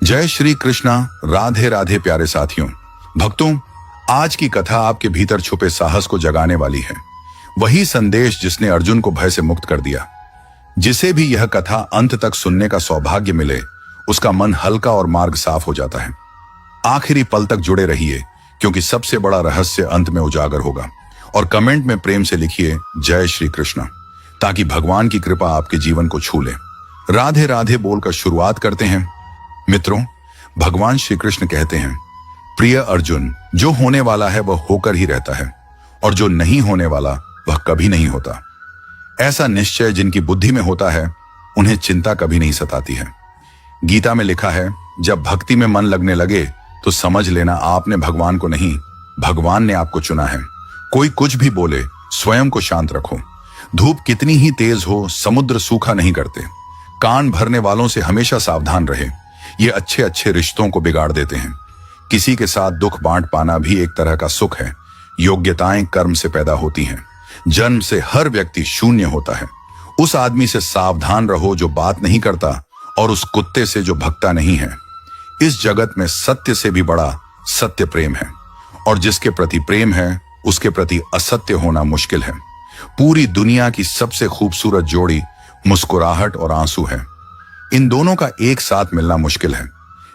जय श्री कृष्णा। राधे राधे प्यारे साथियों, भक्तों, आज की कथा आपके भीतर छुपे साहस को जगाने वाली है। वही संदेश जिसने अर्जुन को भय से मुक्त कर दिया। जिसे भी यह कथा अंत तक सुनने का सौभाग्य मिले, उसका मन हल्का और मार्ग साफ हो जाता है। आखिरी पल तक जुड़े रहिए, क्योंकि सबसे बड़ा रहस्य अंत में उजागर होगा। और कमेंट में प्रेम से लिखिए जय श्री कृष्णा, ताकि भगवान की कृपा आपके जीवन को छू ले। राधे राधे बोलकर शुरुआत करते हैं। मित्रों, भगवान श्री कृष्ण कहते हैं, प्रिय अर्जुन, जो होने वाला है वह होकर ही रहता है, और जो नहीं होने वाला वह कभी नहीं होता। ऐसा निश्चय जिनकी बुद्धि में होता है, उन्हें चिंता कभी नहीं सताती है। गीता में लिखा है, जब भक्ति में मन लगने लगे तो समझ लेना आपने भगवान को नहीं, भगवान ने आपको चुना है। कोई कुछ भी बोले, स्वयं को शांत रखो। धूप कितनी ही तेज हो, समुद्र सूखा नहीं करते। कान भरने वालों से हमेशा सावधान रहे, ये अच्छे अच्छे रिश्तों को बिगाड़ देते हैं। किसी के साथ दुख बांट पाना भी एक तरह का सुख है। योग्यताएं कर्म से पैदा होती हैं। जन्म से हर व्यक्ति शून्य होता है। उस आदमी से सावधान रहो जो बात नहीं करता, और उस कुत्ते से जो भगता नहीं है। इस जगत में सत्य से भी बड़ा सत्य प्रेम है, और जिसके प्रति प्रेम है उसके प्रति असत्य होना मुश्किल है। पूरी दुनिया की सबसे खूबसूरत जोड़ी मुस्कुराहट और आंसू है। इन दोनों का एक साथ मिलना मुश्किल है,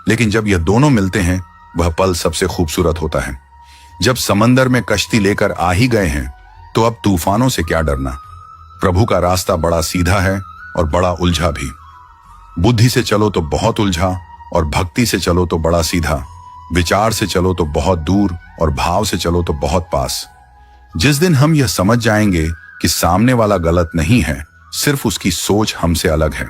लेकिन जब यह दोनों मिलते हैं वह पल सबसे खूबसूरत होता है। जब समंदर में कश्ती लेकर आ ही गए हैं तो अब तूफानों से क्या डरना। प्रभु का रास्ता बड़ा सीधा है और बड़ा उलझा भी। बुद्धि से चलो तो बहुत उलझा, और भक्ति से चलो तो बड़ा सीधा। विचार से चलो तो बहुत दूर, और भाव से चलो तो बहुत पास। जिस दिन हम यह समझ जाएंगे कि सामने वाला गलत नहीं है, सिर्फ उसकी सोच हमसे अलग है,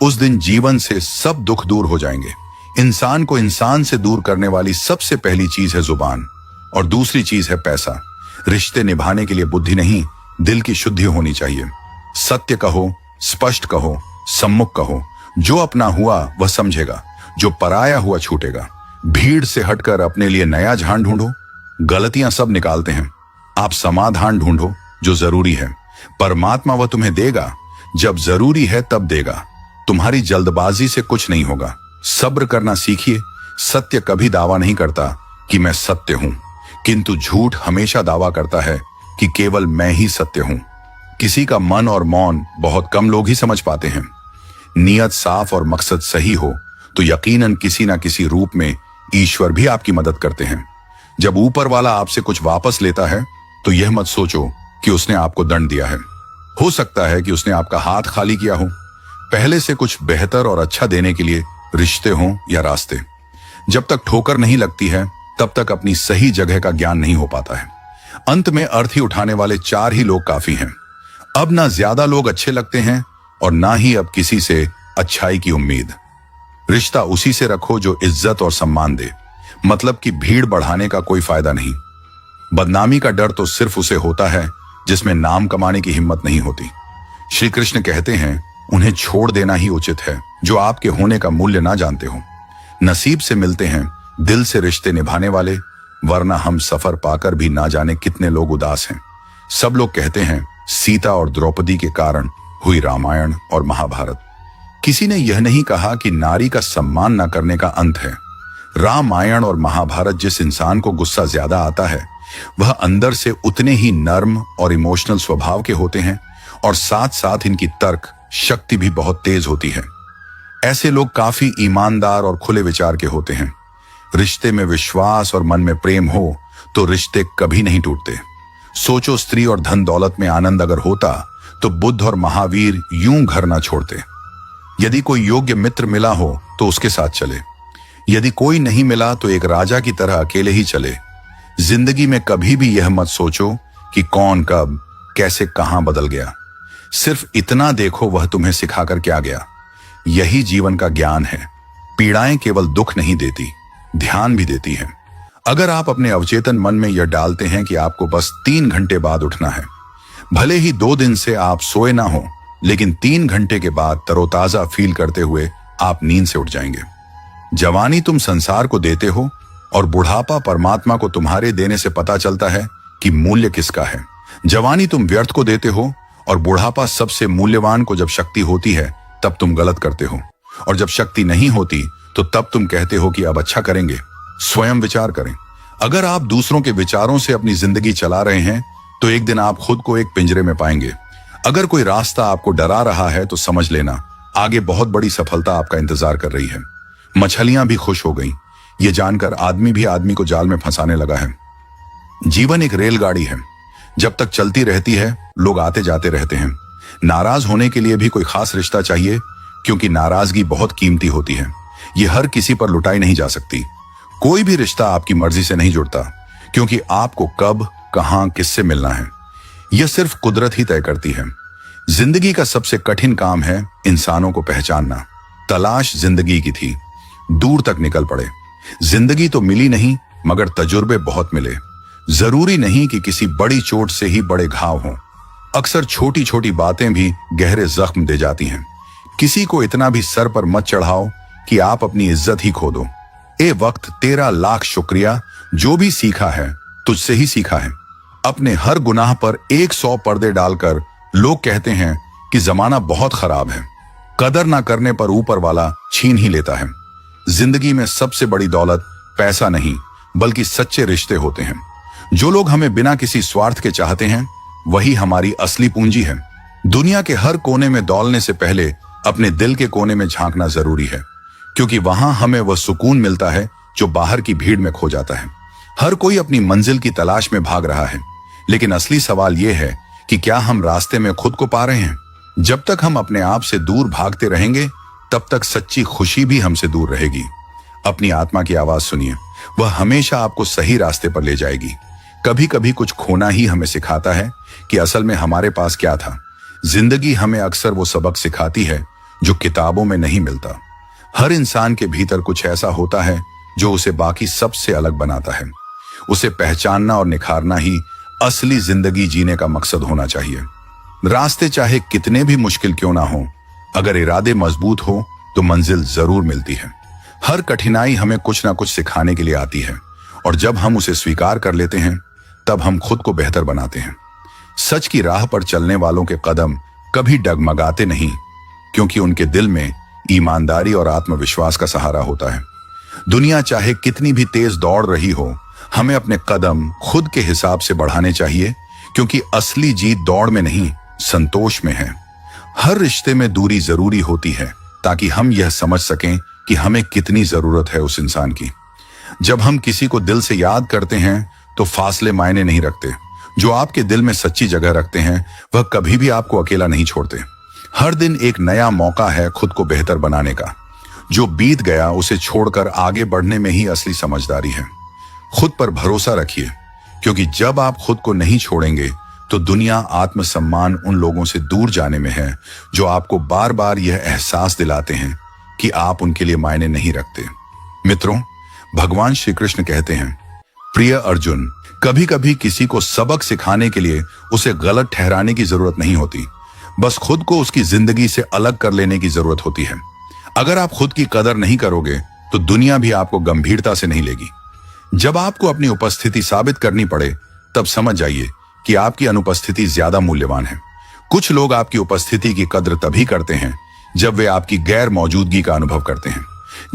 उस दिन जीवन से सब दुख दूर हो जाएंगे। इंसान को इंसान से दूर करने वाली सबसे पहली चीज है जुबान, और दूसरी चीज है पैसा। रिश्ते निभाने के लिए बुद्धि नहीं, दिल की शुद्धि होनी चाहिए। सत्य कहो, स्पष्ट कहो, सम्मुख कहो। जो अपना हुआ वह समझेगा, जो पराया हुआ छूटेगा। भीड़ से हटकर अपने लिए नया जहां ढूंढो। गलतियां सब निकालते हैं, आप समाधान ढूंढो जो जरूरी है। परमात्मा वह तुम्हें देगा, जब जरूरी है तब देगा। तुम्हारी जल्दबाजी से कुछ नहीं होगा। सब्र करना सीखिए। सत्य कभी दावा नहीं करता कि मैं सत्य हूं, किंतु झूठ हमेशा दावा करता है कि केवल मैं ही सत्य हूं। किसी का मन और मौन बहुत कम लोग ही समझ पाते हैं। नियत साफ और मकसद सही हो तो यकीनन किसी ना किसी रूप में ईश्वर भी आपकी मदद करते हैं। जब ऊपर वाला आपसे कुछ वापस लेता है तो यह मत सोचो कि उसने आपको दंड दिया है। हो सकता है कि उसने आपका हाथ खाली किया हो, पहले से कुछ बेहतर और अच्छा देने के लिए, रिश्ते हों या रास्ते। जब तक ठोकर नहीं लगती है तब तक अपनी सही जगह का ज्ञान नहीं हो पाता है। अंत में अर्थी उठाने वाले 4 ही लोग काफी हैं। अब ना ज्यादा लोग अच्छे लगते हैं, और ना ही अब किसी से अच्छाई की उम्मीद। रिश्ता उसी से रखो जो इज्जत और सम्मान दे। मतलब कि भीड़ बढ़ाने का कोई फायदा नहीं। बदनामी का डर तो सिर्फ उसे होता है जिसमें नाम कमाने की हिम्मत नहीं होती। श्री कृष्ण कहते हैं, उन्हें छोड़ देना ही उचित है जो आपके होने का मूल्य ना जानते हो। नसीब से मिलते हैं दिल से रिश्ते निभाने वाले, वरना हम सफर पाकर भी ना जाने कितने लोग उदास हैं। सब लोग कहते हैं सीता और द्रौपदी के कारण हुई रामायण और महाभारत। किसी ने यह नहीं कहा कि नारी का सम्मान न करने का अंत है। रामायण और महाभारत जिस इंसान को गुस्सा ज्यादा आता है, वह अंदर से उतने ही नर्म और इमोशनल स्वभाव के होते हैं, और साथ साथ इनकी तर्क शक्ति भी बहुत तेज होती है। ऐसे लोग काफी ईमानदार और खुले विचार के होते हैं। रिश्ते में विश्वास और मन में प्रेम हो तो रिश्ते कभी नहीं टूटते। सोचो, स्त्री और धन दौलत में आनंद अगर होता तो बुद्ध और महावीर यूं घर ना छोड़ते। यदि कोई योग्य मित्र मिला हो तो उसके साथ चले। यदि कोई नहीं मिला तो एक राजा की तरह अकेले ही चले। जिंदगी में कभी भी यह मत सोचो कि कौन कब कैसे कहां बदल गया। सिर्फ इतना देखो, वह तुम्हें सिखाकर क्या गया। यही जीवन का ज्ञान है। पीड़ाएं केवल दुख नहीं देती, ध्यान भी देती हैं। अगर आप अपने अवचेतन मन में यह डालते हैं कि आपको बस 3 घंटे बाद उठना है, भले ही 2 दिन से आप सोए ना हो, लेकिन 3 घंटे के बाद तरोताजा फील करते हुए आप नींद से उठ जाएंगे। जवानी तुम संसार को देते हो, और बुढ़ापा परमात्मा को तुम्हारे देने से पता चलता है कि मूल्य किसका है। जवानी तुम व्यर्थ को देते हो, और बुढ़ापा सबसे मूल्यवान को जब शक्ति होती है तब तुम गलत करते हो। और जब शक्ति नहीं होती तो तब तुम कहते हो कि अब अच्छा करेंगे। स्वयं विचार करें। अगर आप दूसरों के विचारों से अपनी जिंदगी चला रहे हैं तो एक दिन आप खुद को एक पिंजरे में पाएंगे। अगर कोई रास्ता आपको डरा रहा है तो समझ लेना आगे बहुत बड़ी सफलता आपका इंतजार कर रही है। मछलियां भी खुश हो गईं, ये जानकर आदमी भी आदमी को जाल में फंसाने लगा है। जीवन एक रेलगाड़ी है, जब तक चलती रहती है लोग आते जाते रहते हैं। नाराज होने के लिए भी कोई खास रिश्ता चाहिए, क्योंकि नाराजगी बहुत कीमती होती है। ये हर किसी पर लुटाई नहीं जा सकती। कोई भी रिश्ता आपकी मर्जी से नहीं जुड़ता, क्योंकि आपको कब, कहां, किससे मिलना है यह सिर्फ कुदरत ही तय करती है। जिंदगी का सबसे कठिन काम है इंसानों को पहचानना। तलाश जिंदगी की थी, दूर तक निकल पड़े। जिंदगी तो मिली नहीं, मगर तजुर्बे बहुत मिले। जरूरी नहीं कि किसी बड़ी चोट से ही बड़े घाव हों। अक्सर छोटी छोटी बातें भी गहरे जख्म दे जाती हैं। किसी को इतना भी सर पर मत चढ़ाओ कि आप अपनी इज्जत ही खो दो। ए वक्त तेरा लाख शुक्रिया, जो भी सीखा है तुझसे ही सीखा है। अपने हर गुनाह पर 100 पर्दे डालकर लोग कहते हैं कि जमाना बहुत खराब है। कदर ना करने पर ऊपर वाला छीन ही लेता है। जिंदगी में सबसे बड़ी दौलत पैसा नहीं, बल्कि सच्चे रिश्ते होते हैं। जो लोग हमें बिना किसी स्वार्थ के चाहते हैं वही हमारी असली पूंजी है। दुनिया के हर कोने में दौड़ने से पहले अपने दिल के कोने में झांकना जरूरी है, क्योंकि वहां हमें वह सुकून मिलता है जो बाहर की भीड़ में खो जाता है। हर कोई अपनी मंजिल की तलाश में भाग रहा है, लेकिन असली सवाल यह है कि क्या हम रास्ते में खुद को पा रहे हैं? जब तक हम अपने आप से दूर भागते रहेंगे तब तक सच्ची खुशी भी हमसे दूर रहेगी। अपनी आत्मा की आवाज सुनिए, वह हमेशा आपको सही रास्ते पर ले जाएगी। कभी कभी कुछ खोना ही हमें सिखाता है कि असल में हमारे पास क्या था। जिंदगी हमें अक्सर वो सबक सिखाती है जो किताबों में नहीं मिलता। हर इंसान के भीतर कुछ ऐसा होता है जो उसे बाकी सबसे अलग बनाता है। उसे पहचानना और निखारना ही असली जिंदगी जीने का मकसद होना चाहिए। रास्ते चाहे कितने भी मुश्किल क्यों ना हो, अगर इरादे मजबूत हो तो मंजिल जरूर मिलती है। हर कठिनाई हमें कुछ ना कुछ सिखाने के लिए आती है, और जब हम उसे स्वीकार कर लेते हैं तब हम खुद को बेहतर बनाते हैं। सच की राह पर चलने वालों के कदम कभी डगमगाते नहीं, क्योंकि उनके दिल में ईमानदारी और आत्मविश्वास का सहारा होता है। दुनिया चाहे कितनी भी तेज दौड़ रही हो, हमें अपने कदम खुद के हिसाब से बढ़ाने चाहिए, क्योंकि असली जीत दौड़ में नहीं, संतोष में है। हर रिश्ते में दूरी जरूरी होती है ताकि हम यह समझ सकें कि हमें कितनी जरूरत है उस इंसान की। जब हम किसी को दिल से याद करते हैं तो फासले मायने नहीं रखते। जो आपके दिल में सच्ची जगह रखते हैं वह कभी भी आपको अकेला नहीं छोड़ते। हर दिन एक नया मौका है खुद को बेहतर बनाने का। जो बीत गया उसे छोड़कर आगे बढ़ने में ही असली समझदारी है। खुद पर भरोसा रखिए, क्योंकि जब आप खुद को नहीं छोड़ेंगे तो दुनिया आत्मसम्मान उन लोगों से दूर जाने में है जो आपको बार बार यह एहसास दिलाते हैं कि आप उनके लिए मायने नहीं रखते। मित्रों, भगवान श्री कृष्ण कहते हैं, प्रिय अर्जुन, कभी कभी किसी को सबक सिखाने के लिए उसे गलत ठहराने की जरूरत नहीं होती, बस खुद को उसकी जिंदगी से अलग कर लेने की जरूरत होती है। अगर आप खुद की कदर नहीं करोगे तो दुनिया भी आपको गंभीरता से नहीं लेगी। जब आपको अपनी उपस्थिति साबित करनी पड़े तब समझ जाइए कि आपकी अनुपस्थिति ज्यादा मूल्यवान है। कुछ लोग आपकी उपस्थिति की कद्र तभी करते हैं जब वे आपकी गैर मौजूदगी का अनुभव करते हैं।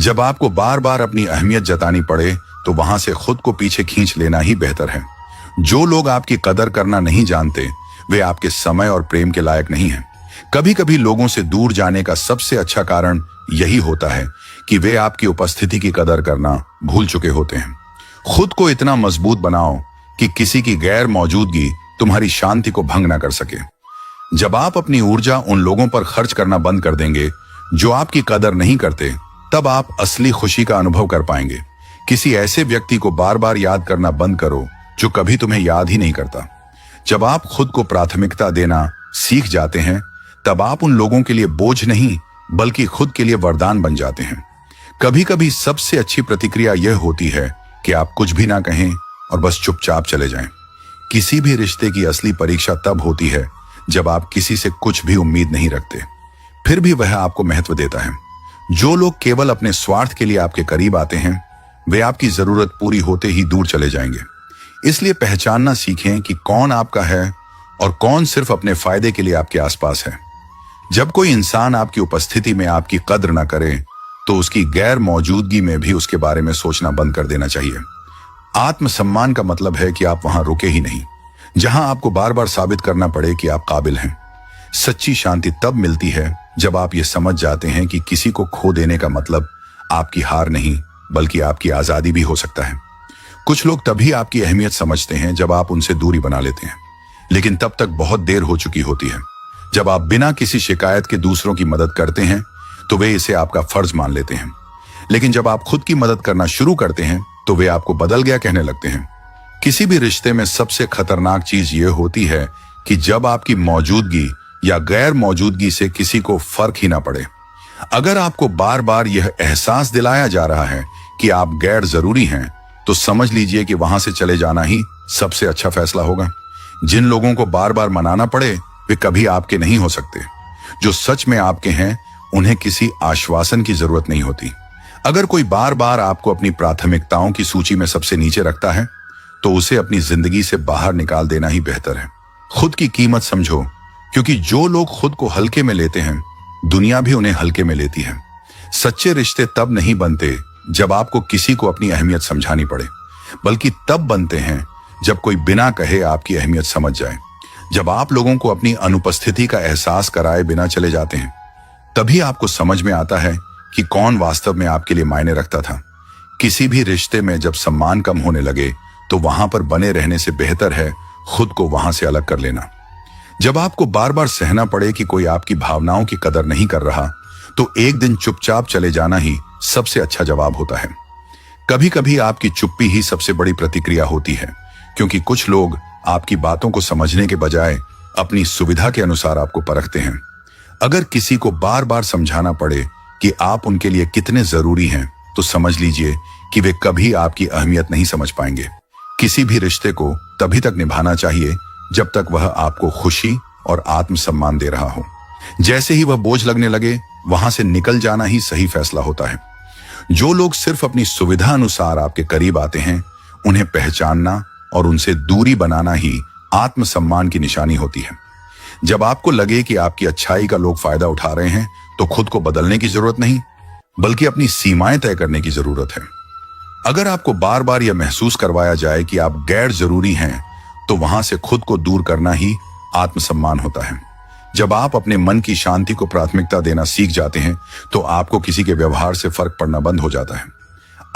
जब आपको बार बार अपनी अहमियत जतानी पड़े तो वहां से खुद को पीछे खींच लेना ही बेहतर है। जो लोग आपकी कदर करना नहीं जानते वे आपके समय और प्रेम के लायक नहीं हैं। कभी कभी लोगों से दूर जाने का सबसे अच्छा कारण यही होता है कि वे आपकी उपस्थिति की कदर करना भूल चुके होते हैं। खुद को इतना मजबूत बनाओ कि किसी की गैर मौजूदगी तुम्हारी शांति को भंग ना कर सके। जब आप अपनी ऊर्जा उन लोगों पर खर्च करना बंद कर देंगे जो आपकी कदर नहीं करते, तब आप असली खुशी का अनुभव कर पाएंगे। किसी ऐसे व्यक्ति को बार बार याद करना बंद करो जो कभी तुम्हें याद ही नहीं करता। जब आप खुद को प्राथमिकता देना सीख जाते हैं तब आप उन लोगों के लिए बोझ नहीं बल्कि खुद के लिए वरदान बन जाते हैं। कभी कभी सबसे अच्छी प्रतिक्रिया यह होती है कि आप कुछ भी ना कहें और बस चुपचाप चले जाएं। किसी भी रिश्ते की असली परीक्षा तब होती है जब आप किसी से कुछ भी उम्मीद नहीं रखते, फिर भी वह आपको महत्व देता है। जो लोग केवल अपने स्वार्थ के लिए आपके करीब आते हैं वे आपकी जरूरत पूरी होते ही दूर चले जाएंगे। इसलिए पहचानना सीखें कि कौन आपका है और कौन सिर्फ अपने फायदे के लिए आपके आसपास है। जब कोई इंसान आपकी उपस्थिति में आपकी कद्र न करे तो उसकी गैर मौजूदगी में भी उसके बारे में सोचना बंद कर देना चाहिए। आत्मसम्मान का मतलब है कि आप वहां रुके ही नहीं जहां आपको बार बार साबित करना पड़े कि आप काबिल हैं। सच्ची शांति तब मिलती है जब आप ये समझ जाते हैं कि किसी को खो देने का मतलब आपकी हार नहीं बल्कि आपकी आजादी भी हो सकता है। कुछ लोग तभी आपकी अहमियत समझते हैं जब आप उनसे दूरी बना लेते हैं, लेकिन तब तक बहुत देर हो चुकी होती है। जब आप बिना किसी शिकायत के दूसरों की मदद करते हैं तो वे इसे आपका फर्ज मान लेते हैं, लेकिन जब आप खुद की मदद करना शुरू करते हैं तो वे आपको बदल गया कहने लगते हैं। किसी भी रिश्ते में सबसे खतरनाक चीज ये होती है कि जब आपकी मौजूदगी या गैर मौजूदगी से किसी को फर्क ही ना पड़े। अगर आपको बार बार यह एहसास दिलाया जा रहा है कि आप गैर जरूरी हैं, तो समझ लीजिए कि वहां से चले जाना ही सबसे अच्छा फैसला होगा। जिन लोगों को बार बार मनाना पड़े वे कभी आपके नहीं हो सकते। जो सच में आपके हैं उन्हें किसी आश्वासन की जरूरत नहीं होती। अगर कोई बार बार आपको अपनी प्राथमिकताओं की सूची में सबसे नीचे रखता है तो उसे अपनी जिंदगी से बाहर निकाल देना ही बेहतर है। खुद की कीमत समझो, क्योंकि जो लोग खुद को हल्के में लेते हैं दुनिया भी उन्हें हल्के में लेती है। सच्चे रिश्ते तब नहीं बनते जब आपको किसी को अपनी अहमियत समझानी पड़े, बल्कि तब बनते हैं जब कोई बिना कहे आपकी अहमियत समझ जाए। जब आप लोगों को अपनी अनुपस्थिति का एहसास कराए बिना चले जाते हैं, तभी आपको समझ में आता है कि कौन वास्तव में आपके लिए मायने रखता था। किसी भी रिश्ते में जब सम्मान कम होने लगे तो वहां पर बने रहने से बेहतर है खुद को वहां से अलग कर लेना। जब आपको बार बार सहना पड़े कि कोई आपकी भावनाओं की कदर नहीं कर रहा, तो एक दिन चुपचाप चले जाना ही सबसे अच्छा जवाब होता है। कभी कभी आपकी चुप्पी ही सबसे बड़ी प्रतिक्रिया होती है, क्योंकि कुछ लोग आपकी बातों को समझने के बजाय अपनी सुविधा के अनुसार आपको परखते हैं। अगर किसी को बार बार समझाना पड़े कि आप उनके लिए कितने जरूरी हैं, तो समझ लीजिए कि वे कभी आपकी अहमियत नहीं समझ पाएंगे। किसी भी रिश्ते को तभी तक निभाना चाहिए जब तक वह आपको खुशी और आत्मसम्मान दे रहा हो। जैसे ही वह बोझ लगने लगे, वहां से निकल जाना ही सही फैसला होता है। जो लोग सिर्फ अपनी सुविधा अनुसार आपके करीब आते हैं, उन्हें पहचानना और उनसे दूरी बनाना ही आत्मसम्मान की निशानी होती है। जब आपको लगे कि आपकी अच्छाई का लोग फायदा उठा रहे हैं, तो खुद को बदलने की जरूरत नहीं बल्कि अपनी सीमाएं तय करने की जरूरत है। अगर आपको बार बार यह महसूस करवाया जाए कि आप गैर जरूरी हैं, तो वहां से खुद को दूर करना ही आत्मसम्मान होता है। जब आप अपने मन की शांति को प्राथमिकता देना सीख जाते हैं, तो आपको किसी के व्यवहार से फर्क पड़ना बंद हो जाता है।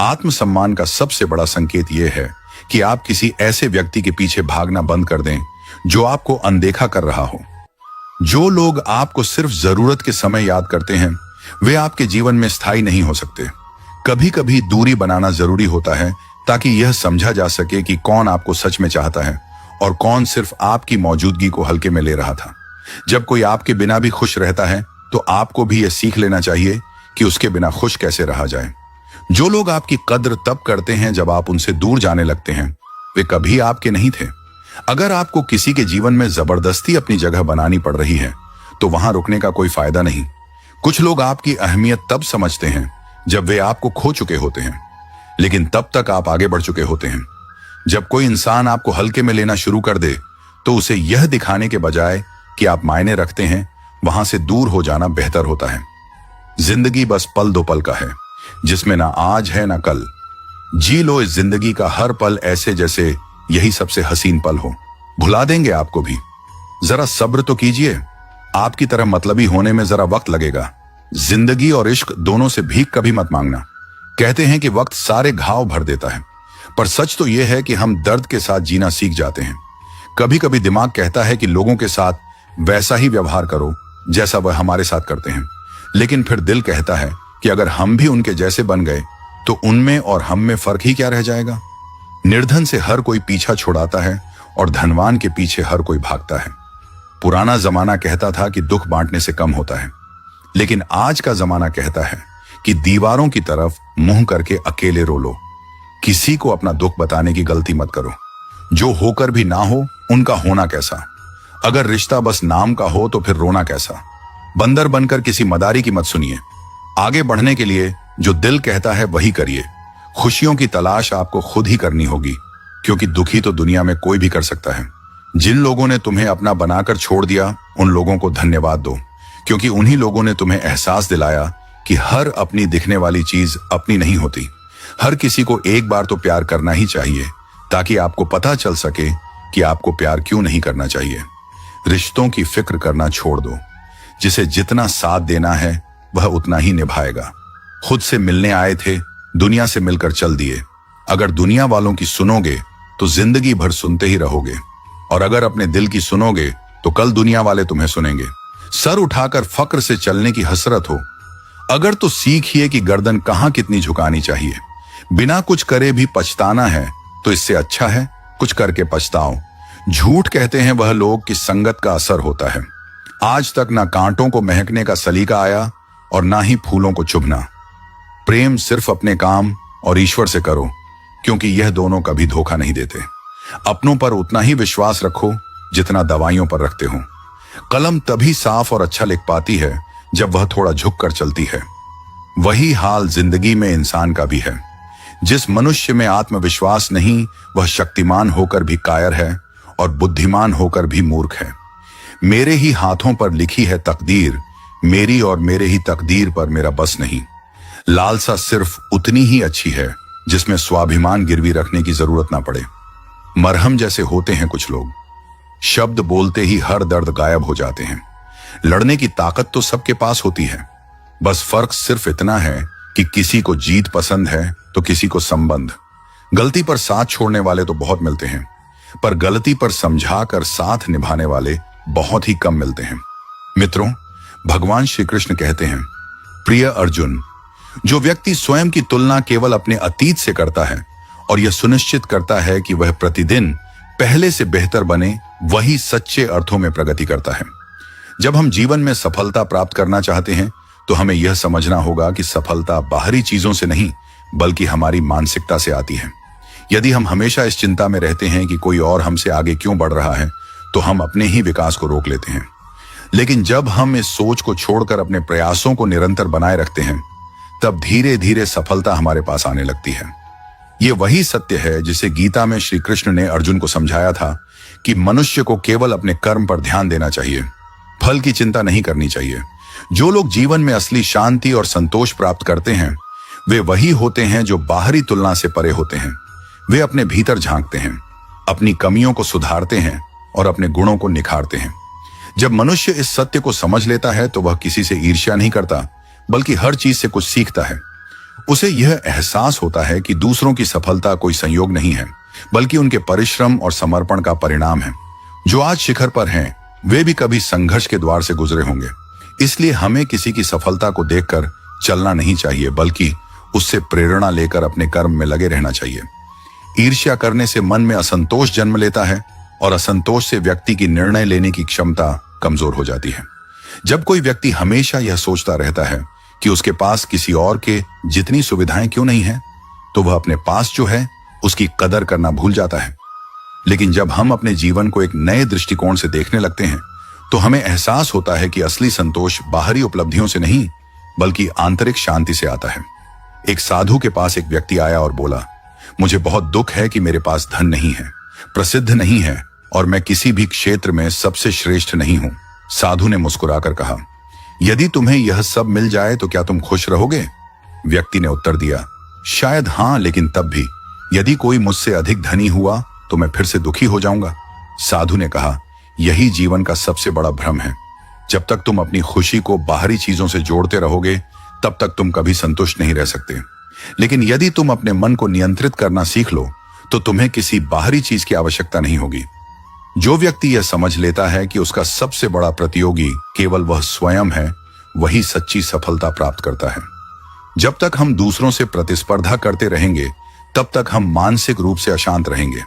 आत्मसम्मान का सबसे बड़ा संकेत यह है कि आप किसी ऐसे व्यक्ति के पीछे भागना बंद कर दें जो आपको अनदेखा कर रहा हो। जो लोग आपको सिर्फ जरूरत के समय याद करते हैं, वे आपके जीवन में स्थायी नहीं हो सकते। कभी कभी दूरी बनाना जरूरी होता है ताकि यह समझा जा सके कि कौन आपको सच में चाहता है और कौन सिर्फ आपकी मौजूदगी को हल्के में ले रहा था। जब कोई आपके बिना भी खुश रहता है, तो आपको भी यह सीख लेना चाहिए कि उसके बिना खुश कैसे रहा जाए। जो लोग आपकी कद्र तब करते हैं जब आप उनसे दूर जाने लगते हैं, वे कभी आपके नहीं थे। अगर आपको किसी के जीवन में जबरदस्ती अपनी जगह बनानी पड़ रही है, तो वहां रुकने का कोई फायदा नहीं। कुछ लोग आपकी अहमियत तब समझते हैं जब वे आपको खो चुके होते हैं, लेकिन तब तक आप आगे बढ़ चुके होते हैं। जब कोई इंसान आपको हल्के में लेना शुरू कर दे, तो उसे यह दिखाने के बजाय कि आप मायने रखते हैं, वहां से दूर हो जाना बेहतर होता है। जिंदगी बस पल दो पल का है, जिसमें ना आज है ना कल। जी लो इस जिंदगी का हर पल ऐसे जैसे यही सबसे हसीन पल हो। भुला देंगे आपको भी। जरा सब्र तो कीजिए। आपकी तरह मतलबी होने में जरा वक्त लगेगा। जिंदगी और इश्क दोनों से भीख कभी मत मांगना। कहते हैं कि वक्त सारे घाव भर देता है, पर सच तो यह है कि हम दर्द के साथ जीना सीख जाते हैं। कभी कभी दिमाग कहता है कि लोगों के साथ वैसा ही व्यवहार करो जैसा वह हमारे साथ करते हैं, लेकिन फिर दिल कहता है कि अगर हम भी उनके जैसे बन गए तो उनमें और हम में फर्क ही क्या रह जाएगा। निर्धन से हर कोई पीछा छुड़ाता है और धनवान के पीछे हर कोई भागता है। पुराना जमाना कहता था कि दुख बांटने से कम होता है, लेकिन आज का जमाना कहता है कि दीवारों की तरफ मुंह करके अकेले रो लो। किसी को अपना दुख बताने की गलती मत करो। जो होकर भी ना हो, उनका होना कैसा। अगर रिश्ता बस नाम का हो तो फिर रोना कैसा। बंदर बनकर किसी मदारी की मत सुनिए। आगे बढ़ने के लिए जो दिल कहता है वही करिए। खुशियों की तलाश आपको खुद ही करनी होगी, क्योंकि दुखी तो दुनिया में कोई भी कर सकता है। जिन लोगों ने तुम्हें अपना बनाकर छोड़ दिया, उन लोगों को धन्यवाद दो, क्योंकि उन्हीं लोगों ने तुम्हें एहसास दिलाया कि हर अपनी दिखने वाली चीज अपनी नहीं होती। हर किसी को एक बार तो प्यार करना ही चाहिए, ताकि आपको पता चल सके कि आपको प्यार क्यों नहीं करना चाहिए। रिश्तों की फिक्र करना छोड़ दो। जिसे जितना साथ देना है वह उतना ही निभाएगा। खुद से मिलने आए थे, दुनिया से मिलकर चल दिए। अगर दुनिया वालों की सुनोगे तो जिंदगी भर सुनते ही रहोगे, और अगर अपने दिल की सुनोगे तो कल दुनिया वाले तुम्हें सुनेंगे। सर उठाकर फक्र से चलने की हसरत हो अगर तो सीखिए कि गर्दन कहां कितनी झुकानी चाहिए। बिना कुछ करे भी पछताना है तो इससे अच्छा है कुछ करके पछताओ। झूठ कहते हैं वह लोग कि संगत का असर होता है। आज तक ना कांटों को महकने का सलीका आया और ना ही फूलों को चुभना। प्रेम सिर्फ अपने काम और ईश्वर से करो, क्योंकि यह दोनों कभी धोखा नहीं देते। अपनों पर उतना ही विश्वास रखो जितना दवाइयों पर रखते हो। कलम तभी साफ और अच्छा लिख पाती है जब वह थोड़ा झुक कर चलती है। वही हाल जिंदगी में इंसान का भी है। जिस मनुष्य में आत्मविश्वास नहीं वह शक्तिमान होकर भी कायर है और बुद्धिमान होकर भी मूर्ख है। मेरे ही हाथों पर लिखी है तकदीर, मेरी और मेरे ही तकदीर पर मेरा बस नहीं। लालसा सिर्फ उतनी ही अच्छी है जिसमें स्वाभिमान गिरवी रखने की जरूरत ना पड़े। मरहम जैसे होते हैं कुछ लोग, शब्द बोलते ही हर दर्द गायब हो जाते हैं। लड़ने की ताकत तो सबके पास होती है, बस फर्क सिर्फ इतना है कि किसी को जीत पसंद है तो किसी को संबंध। गलती पर साथ छोड़ने वाले तो बहुत मिलते हैं, पर गलती पर समझाकर साथ निभाने वाले बहुत ही कम मिलते हैं। मित्रों, भगवान श्री कृष्ण कहते हैं, प्रिय अर्जुन, जो व्यक्ति स्वयं की तुलना केवल अपने अतीत से करता है और यह सुनिश्चित करता है कि वह प्रतिदिन पहले से बेहतर बने, वही सच्चे अर्थों में प्रगति करता है। जब हम जीवन में सफलता प्राप्त करना चाहते हैं तो हमें यह समझना होगा कि सफलता बाहरी चीजों से नहीं बल्कि हमारी मानसिकता से आती है। यदि हम हमेशा इस चिंता में रहते हैं कि कोई और हमसे आगे क्यों बढ़ रहा है, तो हम अपने ही विकास को रोक लेते हैं। लेकिन जब हम इस सोच को छोड़कर अपने प्रयासों को निरंतर बनाए रखते हैं, तब धीरे धीरे सफलता हमारे पास आने लगती है। ये वही सत्य है जिसे गीता में श्री कृष्ण ने अर्जुन को समझाया था कि मनुष्य को केवल अपने कर्म पर ध्यान देना चाहिए, फल की चिंता नहीं करनी चाहिए। जो लोग जीवन में असली शांति और संतोष प्राप्त करते हैं वे वही होते हैं जो बाहरी तुलना से परे होते हैं। वे अपने भीतर झांकते हैं, अपनी कमियों को सुधारते हैं और अपने गुणों को निखारते हैं। जब मनुष्य इस सत्य को समझ लेता है तो वह किसी से ईर्ष्या नहीं करता बल्कि हर चीज से कुछ सीखता है। उसे यह एहसास होता है कि दूसरों की सफलता कोई संयोग नहीं है बल्कि उनके परिश्रम और समर्पण का परिणाम है। जो आज शिखर पर हैं वे भी कभी संघर्ष के द्वार से गुजरे होंगे। इसलिए हमें किसी की सफलता को देखकर चलना नहीं चाहिए बल्कि उससे प्रेरणा लेकर अपने कर्म में लगे रहना चाहिए। ईर्ष्या करने से मन में असंतोष जन्म लेता है और असंतोष से व्यक्ति की निर्णय लेने की क्षमता कमजोर हो जाती है। जब कोई व्यक्ति हमेशा यह सोचता रहता है कि उसके पास किसी और के जितनी सुविधाएं क्यों नहीं है, तो वह अपने पास जो है उसकी कदर करना भूल जाता है। लेकिन जब हम अपने जीवन को एक नए दृष्टिकोण से देखने लगते हैं तो हमें एहसास होता है कि असली संतोष बाहरी उपलब्धियों से नहीं बल्कि आंतरिक शांति से आता है। एक साधु के पास एक व्यक्ति आया और बोला, मुझे बहुत दुख है कि मेरे पास धन नहीं है, प्रसिद्ध नहीं है और मैं किसी भी क्षेत्र में सबसे श्रेष्ठ नहीं हूं। साधु ने मुस्कुराकर कहा, यदि तुम्हें यह सब मिल जाए तो क्या तुम खुश रहोगे? व्यक्ति ने उत्तर दिया, शायद हां, लेकिन तब भी यदि कोई मुझसे अधिक धनी हुआ तो मैं फिर से दुखी हो जाऊंगा। साधु ने कहा, यही जीवन का सबसे बड़ा भ्रम है। जब तक तुम अपनी खुशी को बाहरी चीजों से जोड़ते रहोगे तब तक तुम कभी संतुष्ट नहीं रह सकते। लेकिन यदि तुम अपने मन को नियंत्रित करना सीख लो तो तुम्हें किसी बाहरी चीज की आवश्यकता नहीं होगी। जो व्यक्ति यह समझ लेता है कि उसका सबसे बड़ा प्रतियोगी केवल वह स्वयं है, वही सच्ची सफलता प्राप्त करता है। जब तक हम दूसरों से प्रतिस्पर्धा करते रहेंगे तब तक हम मानसिक रूप से अशांत रहेंगे।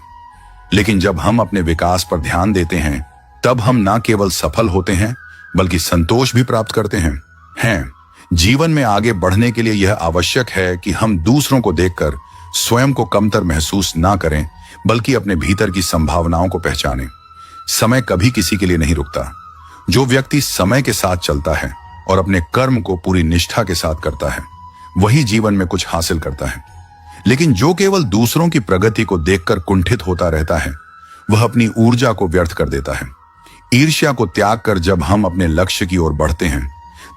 लेकिन जब हम अपने विकास पर ध्यान देते हैं तब हम न केवल सफल होते हैं बल्कि संतोष भी प्राप्त करते हैं। जीवन में आगे बढ़ने के लिए यह आवश्यक है कि हम दूसरों को देखकर स्वयं को कमतर महसूस ना करें बल्कि अपने भीतर की संभावनाओं को पहचानें। समय कभी किसी के लिए नहीं रुकता। जो व्यक्ति समय के साथ चलता है और अपने कर्म को पूरी निष्ठा के साथ करता है वही जीवन में कुछ हासिल करता है। लेकिन जो केवल दूसरों की प्रगति को देखकर कुंठित होता रहता है वह अपनी ऊर्जा को व्यर्थ कर देता है। ईर्ष्या को त्याग कर जब हम अपने लक्ष्य की ओर बढ़ते हैं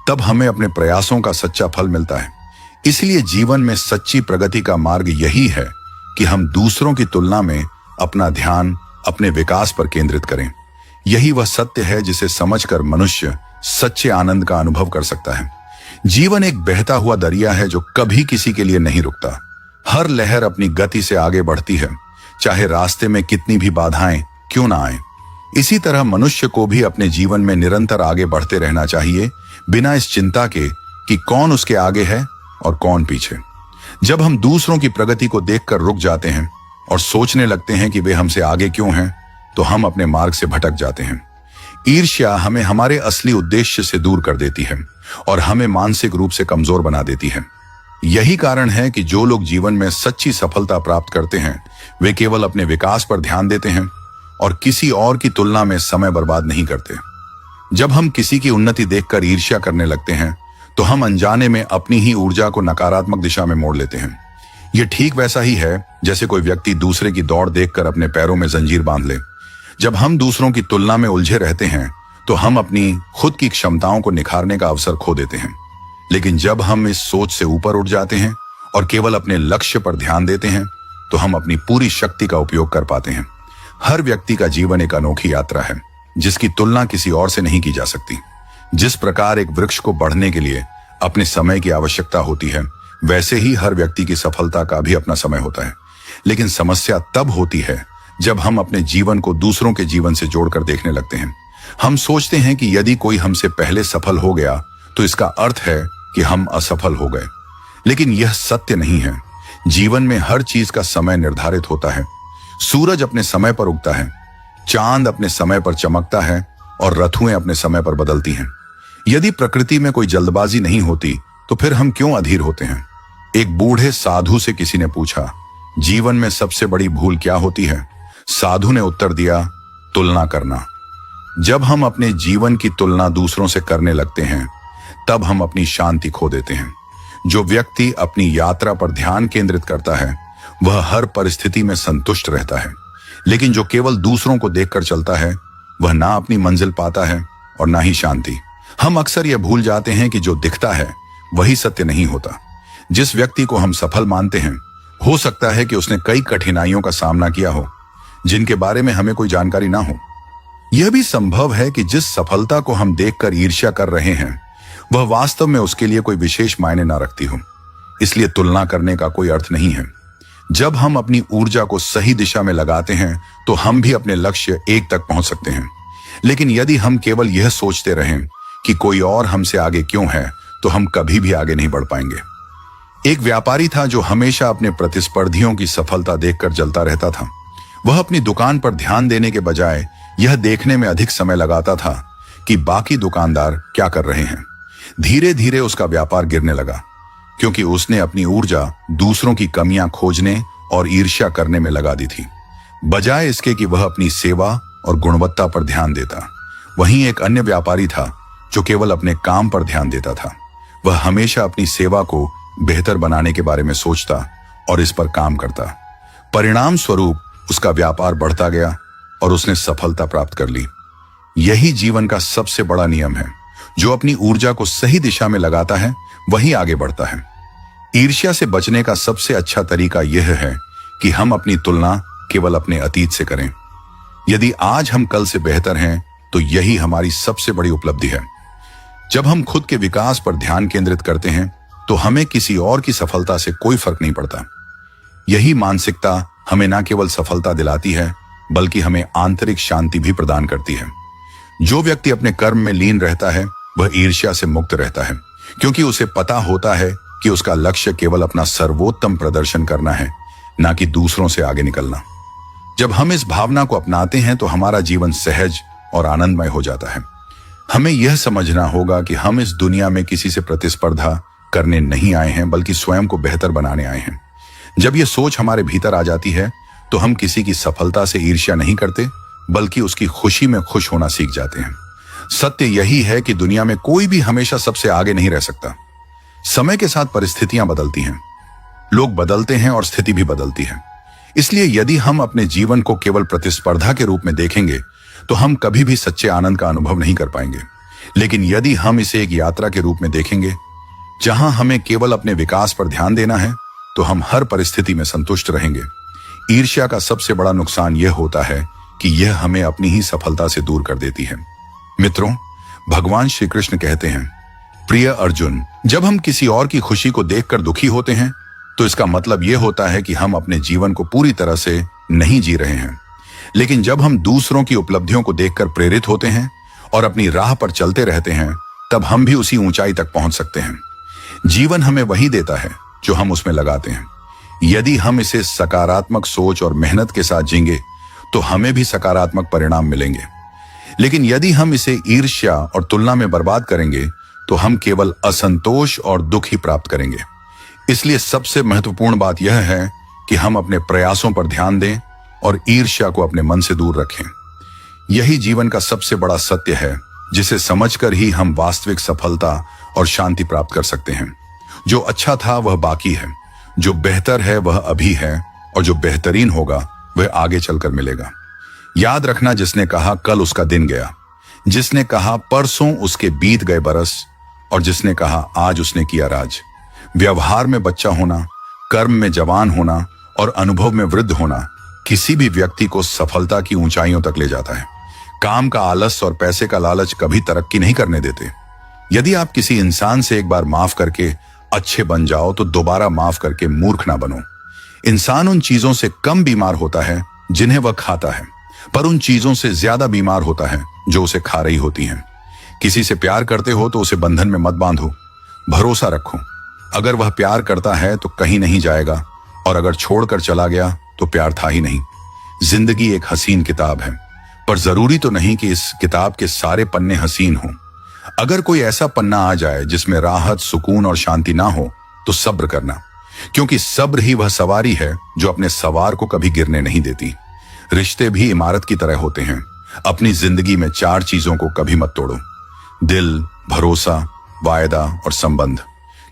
तब हमें अपने प्रयासों का सच्चा फल मिलता है। इसलिए जीवन में सच्ची प्रगति का मार्ग यही है कि हम दूसरों की तुलना में अपना ध्यान अपने विकास पर केंद्रित करें। यही वह सत्य है जिसे समझकर मनुष्य सच्चे आनंद का अनुभव कर सकता है। जीवन एक बहता हुआ दरिया है जो कभी किसी के लिए नहीं रुकता। हर लहर अपनी गति से आगे बढ़ती है, चाहे रास्ते में कितनी भी बाधाएं क्यों ना आए। इसी तरह मनुष्य को भी अपने जीवन में निरंतर आगे बढ़ते रहना चाहिए, बिना इस चिंता के कि कौन उसके आगे है और कौन पीछे। जब हम दूसरों की प्रगति को देखकर रुक जाते हैं और सोचने लगते हैं कि वे हमसे आगे क्यों हैं, तो हम अपने मार्ग से भटक जाते हैं। ईर्ष्या हमें हमारे असली उद्देश्य से दूर कर देती है और हमें मानसिक रूप से कमजोर बना देती है। यही कारण है कि जो लोग जीवन में सच्ची सफलता प्राप्त करते हैं, वे केवल अपने विकास पर ध्यान देते हैं और किसी और की तुलना में समय बर्बाद नहीं करते। जब हम किसी की उन्नति देखकर ईर्ष्या करने लगते हैं, तो हम अनजाने में अपनी ही ऊर्जा को नकारात्मक दिशा में मोड़ लेते हैं। यह ठीक वैसा ही है जैसे कोई व्यक्ति दूसरे की दौड़ देखकर अपने पैरों में जंजीर बांध ले। जब हम दूसरों की तुलना में उलझे रहते हैं, तो हम अपनी खुद की क्षमताओं को निखारने का अवसर खो देते हैं। लेकिन जब हम इस सोच से ऊपर उठ जाते हैं और केवल अपने लक्ष्य पर ध्यान देते हैं, तो हम अपनी पूरी शक्ति का उपयोग कर पाते हैं। हर व्यक्ति का जीवन एक अनोखी यात्रा है, जिसकी तुलना किसी और से नहीं की जा सकती। जिस प्रकार एक वृक्ष को बढ़ने के लिए अपने समय की आवश्यकता होती है, वैसे ही हर व्यक्ति की सफलता का भी अपना समय होता है। लेकिन समस्या तब होती है जब हम अपने जीवन को दूसरों के जीवन से जोड़कर देखने लगते हैं। हम सोचते हैं कि यदि कोई हमसे पहले सफल हो गया, तो इसका अर्थ है कि हम असफल हो गए। लेकिन यह सत्य नहीं है। जीवन में हर चीज का समय निर्धारित होता है। सूरज अपने समय पर उगता है, चांद अपने समय पर चमकता है और ऋतुएं अपने समय पर बदलती हैं। यदि प्रकृति में कोई जल्दबाजी नहीं होती, तो फिर हम क्यों अधीर होते हैं? एक बूढ़े साधु से किसी ने पूछा, जीवन में सबसे बड़ी भूल क्या होती है? साधु ने उत्तर दिया, तुलना करना। जब हम अपने जीवन की तुलना दूसरों से करने लगते हैं, तब हम अपनी शांति खो देते हैं। जो व्यक्ति अपनी यात्रा पर ध्यान केंद्रित करता है, वह हर परिस्थिति में संतुष्ट रहता है। लेकिन जो केवल दूसरों को देखकर चलता है, वह ना अपनी मंजिल पाता है और ना ही शांति। हम अक्सर यह भूल जाते हैं कि जो दिखता है वही सत्य नहीं होता। जिस व्यक्ति को हम सफल मानते हैं, हो सकता है कि उसने कई कठिनाइयों का सामना किया हो, जिनके बारे में हमें कोई जानकारी ना हो। यह भी संभव है कि जिस सफलता को हम देखकर ईर्ष्या कर रहे हैं, वह वास्तव में उसके लिए कोई विशेष मायने ना रखती हो। इसलिए तुलना करने का कोई अर्थ नहीं है। जब हम अपनी ऊर्जा को सही दिशा में लगाते हैं, तो हम भी अपने लक्ष्य एक तक पहुंच सकते हैं। लेकिन यदि हम केवल यह सोचते रहें कि कोई और हमसे आगे क्यों है, तो हम कभी भी आगे नहीं बढ़ पाएंगे। एक व्यापारी था जो हमेशा अपने प्रतिस्पर्धियों की सफलता देखकर जलता रहता था। वह अपनी दुकान पर ध्यान देने के बजाय यह देखने में अधिक समय लगाता था कि बाकी दुकानदार क्या कर रहे हैं। धीरे धीरे उसका व्यापार गिरने लगा, क्योंकि उसने अपनी ऊर्जा दूसरों की कमियां खोजने और ईर्ष्या करने में लगा दी थी, बजाय इसके कि वह अपनी सेवा और गुणवत्ता पर ध्यान देता। वहीं एक अन्य व्यापारी था जो केवल अपने काम पर ध्यान देता था। वह हमेशा अपनी सेवा को बेहतर बनाने के बारे में सोचता और इस पर काम करता। परिणाम स्वरूप उसका व्यापार बढ़ता गया और उसने सफलता प्राप्त कर ली। यही जीवन का सबसे बड़ा नियम है। जो अपनी ऊर्जा को सही दिशा में लगाता है, वही आगे बढ़ता है। ईर्ष्या से बचने का सबसे अच्छा तरीका यह है कि हम अपनी तुलना केवल अपने अतीत से करें। यदि आज हम कल से बेहतर हैं, तो यही हमारी सबसे बड़ी उपलब्धि है। जब हम खुद के विकास पर ध्यान केंद्रित करते हैं, तो हमें किसी और की सफलता से कोई फर्क नहीं पड़ता। यही मानसिकता हमें न केवल सफलता दिलाती है, बल्कि हमें आंतरिक शांति भी प्रदान करती है। जो व्यक्ति अपने कर्म में लीन रहता है, वह ईर्ष्या से मुक्त रहता है, क्योंकि उसे पता होता है कि उसका लक्ष्य केवल अपना सर्वोत्तम प्रदर्शन करना है, ना कि दूसरों से आगे निकलना। जब हम इस भावना को अपनाते हैं, तो हमारा जीवन सहज और आनंदमय हो जाता है। हमें यह समझना होगा कि हम इस दुनिया में किसी से प्रतिस्पर्धा करने नहीं आए हैं, बल्कि स्वयं को बेहतर बनाने आए हैं। जब यह सोच हमारे भीतर आ जाती है, तो हम किसी की सफलता से ईर्ष्या नहीं करते, बल्कि उसकी खुशी में खुश होना सीख जाते हैं। सत्य यही है कि दुनिया में कोई भी हमेशा सबसे आगे नहीं रह सकता। समय के साथ परिस्थितियां बदलती हैं, लोग बदलते हैं और स्थिति भी बदलती है। इसलिए यदि हम अपने जीवन को केवल प्रतिस्पर्धा के रूप में देखेंगे, तो हम कभी भी सच्चे आनंद का अनुभव नहीं कर पाएंगे। लेकिन यदि हम इसे एक यात्रा के रूप में देखेंगे, जहां हमें केवल अपने विकास पर ध्यान देना है, तो हम हर परिस्थिति में संतुष्ट रहेंगे। ईर्ष्या का सबसे बड़ा नुकसान यह होता है कि यह हमें अपनी ही सफलता से दूर कर देती है। मित्रों, भगवान श्री कृष्ण कहते हैं, प्रिय अर्जुन, जब हम किसी और की खुशी को देखकर दुखी होते हैं, तो इसका मतलब यह होता है कि हम अपने जीवन को पूरी तरह से नहीं जी रहे हैं। लेकिन जब हम दूसरों की उपलब्धियों को देखकर प्रेरित होते हैं और अपनी राह पर चलते रहते हैं, तब हम भी उसी ऊंचाई तक पहुंच सकते हैं। जीवन हमें वही देता है जो हम उसमें लगाते हैं। यदि हम इसे सकारात्मक सोच और मेहनत के साथ जींगे, तो हमें भी सकारात्मक परिणाम मिलेंगे। लेकिन यदि हम इसे ईर्ष्या और तुलना में बर्बाद करेंगे, तो हम केवल असंतोष और दुख ही प्राप्त करेंगे। इसलिए सबसे महत्वपूर्ण बात यह है कि हम अपने प्रयासों पर ध्यान दें और ईर्ष्या को अपने मन से दूर रखें। यही जीवन का सबसे बड़ा सत्य है, जिसे समझकर ही हम वास्तविक सफलता और शांति प्राप्त कर सकते हैं। जो अच्छा था वह बाकी है, जो बेहतर है वह अभी है, और जो बेहतरीन होगा वह आगे चलकर मिलेगा। याद रखना, जिसने कहा कल उसका दिन गया, जिसने कहा परसों उसके बीत गए बरस, और जिसने कहा आज उसने किया राज। व्यवहार में बच्चा होना, कर्म में जवान होना और अनुभव में वृद्ध होना किसी भी व्यक्ति को सफलता की ऊंचाइयों तक ले जाता है। काम का आलस और पैसे का लालच कभी तरक्की नहीं करने देते। यदि आप किसी इंसान से एक बार माफ करके अच्छे बन जाओ, तो दोबारा माफ करके मूर्ख ना बनो। इंसान उन चीजों से कम बीमार होता है जिन्हें वह खाता है, पर उन चीजों से ज्यादा बीमार होता है जो उसे खा रही होती हैं। किसी से प्यार करते हो तो उसे बंधन में मत बांधो, भरोसा रखो। अगर वह प्यार करता है तो कहीं नहीं जाएगा, और अगर छोड़कर चला गया तो प्यार था ही नहीं। जिंदगी एक हसीन किताब है, पर जरूरी तो नहीं कि इस किताब के सारे पन्ने हसीन हों। अगर कोई ऐसा पन्ना आ जाए जिसमें राहत, सुकून और शांति ना हो, तो सब्र करना, क्योंकि सब्र ही वह सवारी है जो अपने सवार को कभी गिरने नहीं देती। रिश्ते भी इमारत की तरह होते हैं। अपनी जिंदगी में 4 चीजों को कभी मत तोड़ो: दिल, भरोसा, वायदा और संबंध।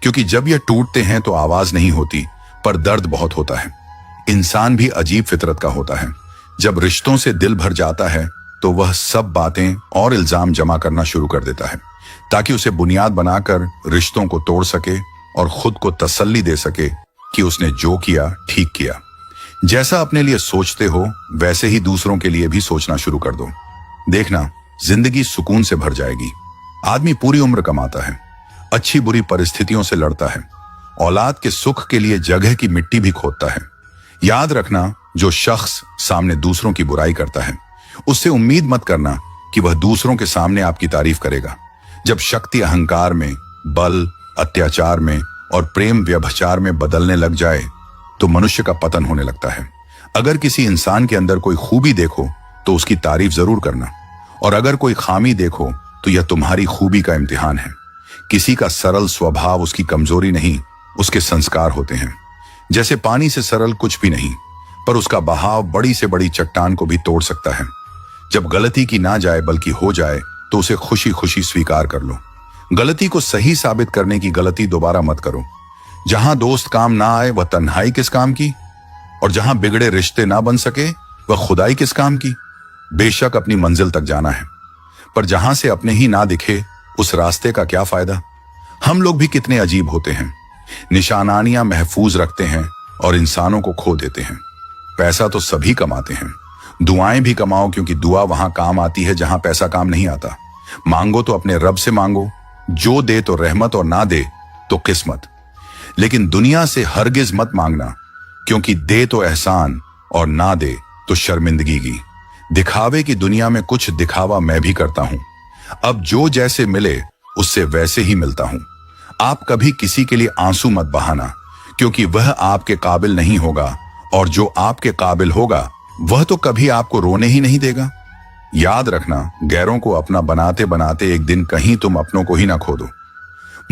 क्योंकि जब ये टूटते हैं तो आवाज नहीं होती, पर दर्द बहुत होता है। इंसान भी अजीब फितरत का होता है। जब रिश्तों से दिल भर जाता है, तो वह सब बातें और इल्जाम जमा करना शुरू कर देता है, ताकि उसे बुनियाद बनाकर रिश्तों को तोड़ सके और खुद को तसल्ली दे सके कि उसने जो किया ठीक किया। जैसा अपने लिए सोचते हो, वैसे ही दूसरों के लिए भी सोचना शुरू कर दो। देखना, जिंदगी सुकून से भर जाएगी। आदमी पूरी उम्र कमाता है, अच्छी बुरी परिस्थितियों से लड़ता है, औलाद के सुख के लिए जगह की मिट्टी भी खोदता है। याद रखना, जो शख्स सामने दूसरों की बुराई करता है, उससे उम्मीद मत करना कि वह दूसरों के सामने आपकी तारीफ करेगा। जब शक्ति अहंकार में, बल अत्याचार में और प्रेम व्यभिचार में बदलने लग जाए, तो मनुष्य का पतन होने लगता है। अगर किसी इंसान के अंदर कोई खूबी देखो तो उसकी तारीफ जरूर करना, और अगर कोई खामी देखो तो यह तुम्हारी खूबी का इम्तिहान है। किसी का सरल स्वभाव उसकी कमजोरी नहीं, उसके संस्कार होते हैं। जैसे पानी से सरल कुछ भी नहीं, पर उसका बहाव बड़ी से बड़ी चट्टान को भी तोड़ सकता है। जब गलती की ना जाए बल्कि हो जाए, तो उसे खुशी खुशी स्वीकार कर लो। गलती को सही साबित करने की गलती दोबारा मत करो। जहां दोस्त काम ना आए वह तन्हाई किस काम की, और जहां बिगड़े रिश्ते ना बन सके वह खुदाई किस काम की। बेशक अपनी मंजिल तक जाना है, पर जहां से अपने ही ना दिखे उस रास्ते का क्या फायदा। हम लोग भी कितने अजीब होते हैं, निशानानियां महफूज रखते हैं और इंसानों को खो देते हैं। पैसा तो सभी कमाते हैं, दुआएं भी कमाओ, क्योंकि दुआ वहां काम आती है जहां पैसा काम नहीं आता। मांगो तो अपने रब से मांगो, जो दे तो रहमत और ना दे तो किस्मत। लेकिन दुनिया से हरगिज मत मांगना, क्योंकि दे तो एहसान और ना दे तो शर्मिंदगी की। दिखावे की दुनिया में कुछ दिखावा मैं भी करता हूं। अब जो जैसे मिले उससे वैसे ही मिलता हूं। आप कभी किसी के लिए आंसू मत बहाना, क्योंकि वह आपके काबिल नहीं होगा, और जो आपके काबिल होगा वह तो कभी आपको रोने ही नहीं देगा। याद रखना, गैरों को अपना बनाते बनाते एक दिन कहीं तुम अपनों को ही ना खो दो।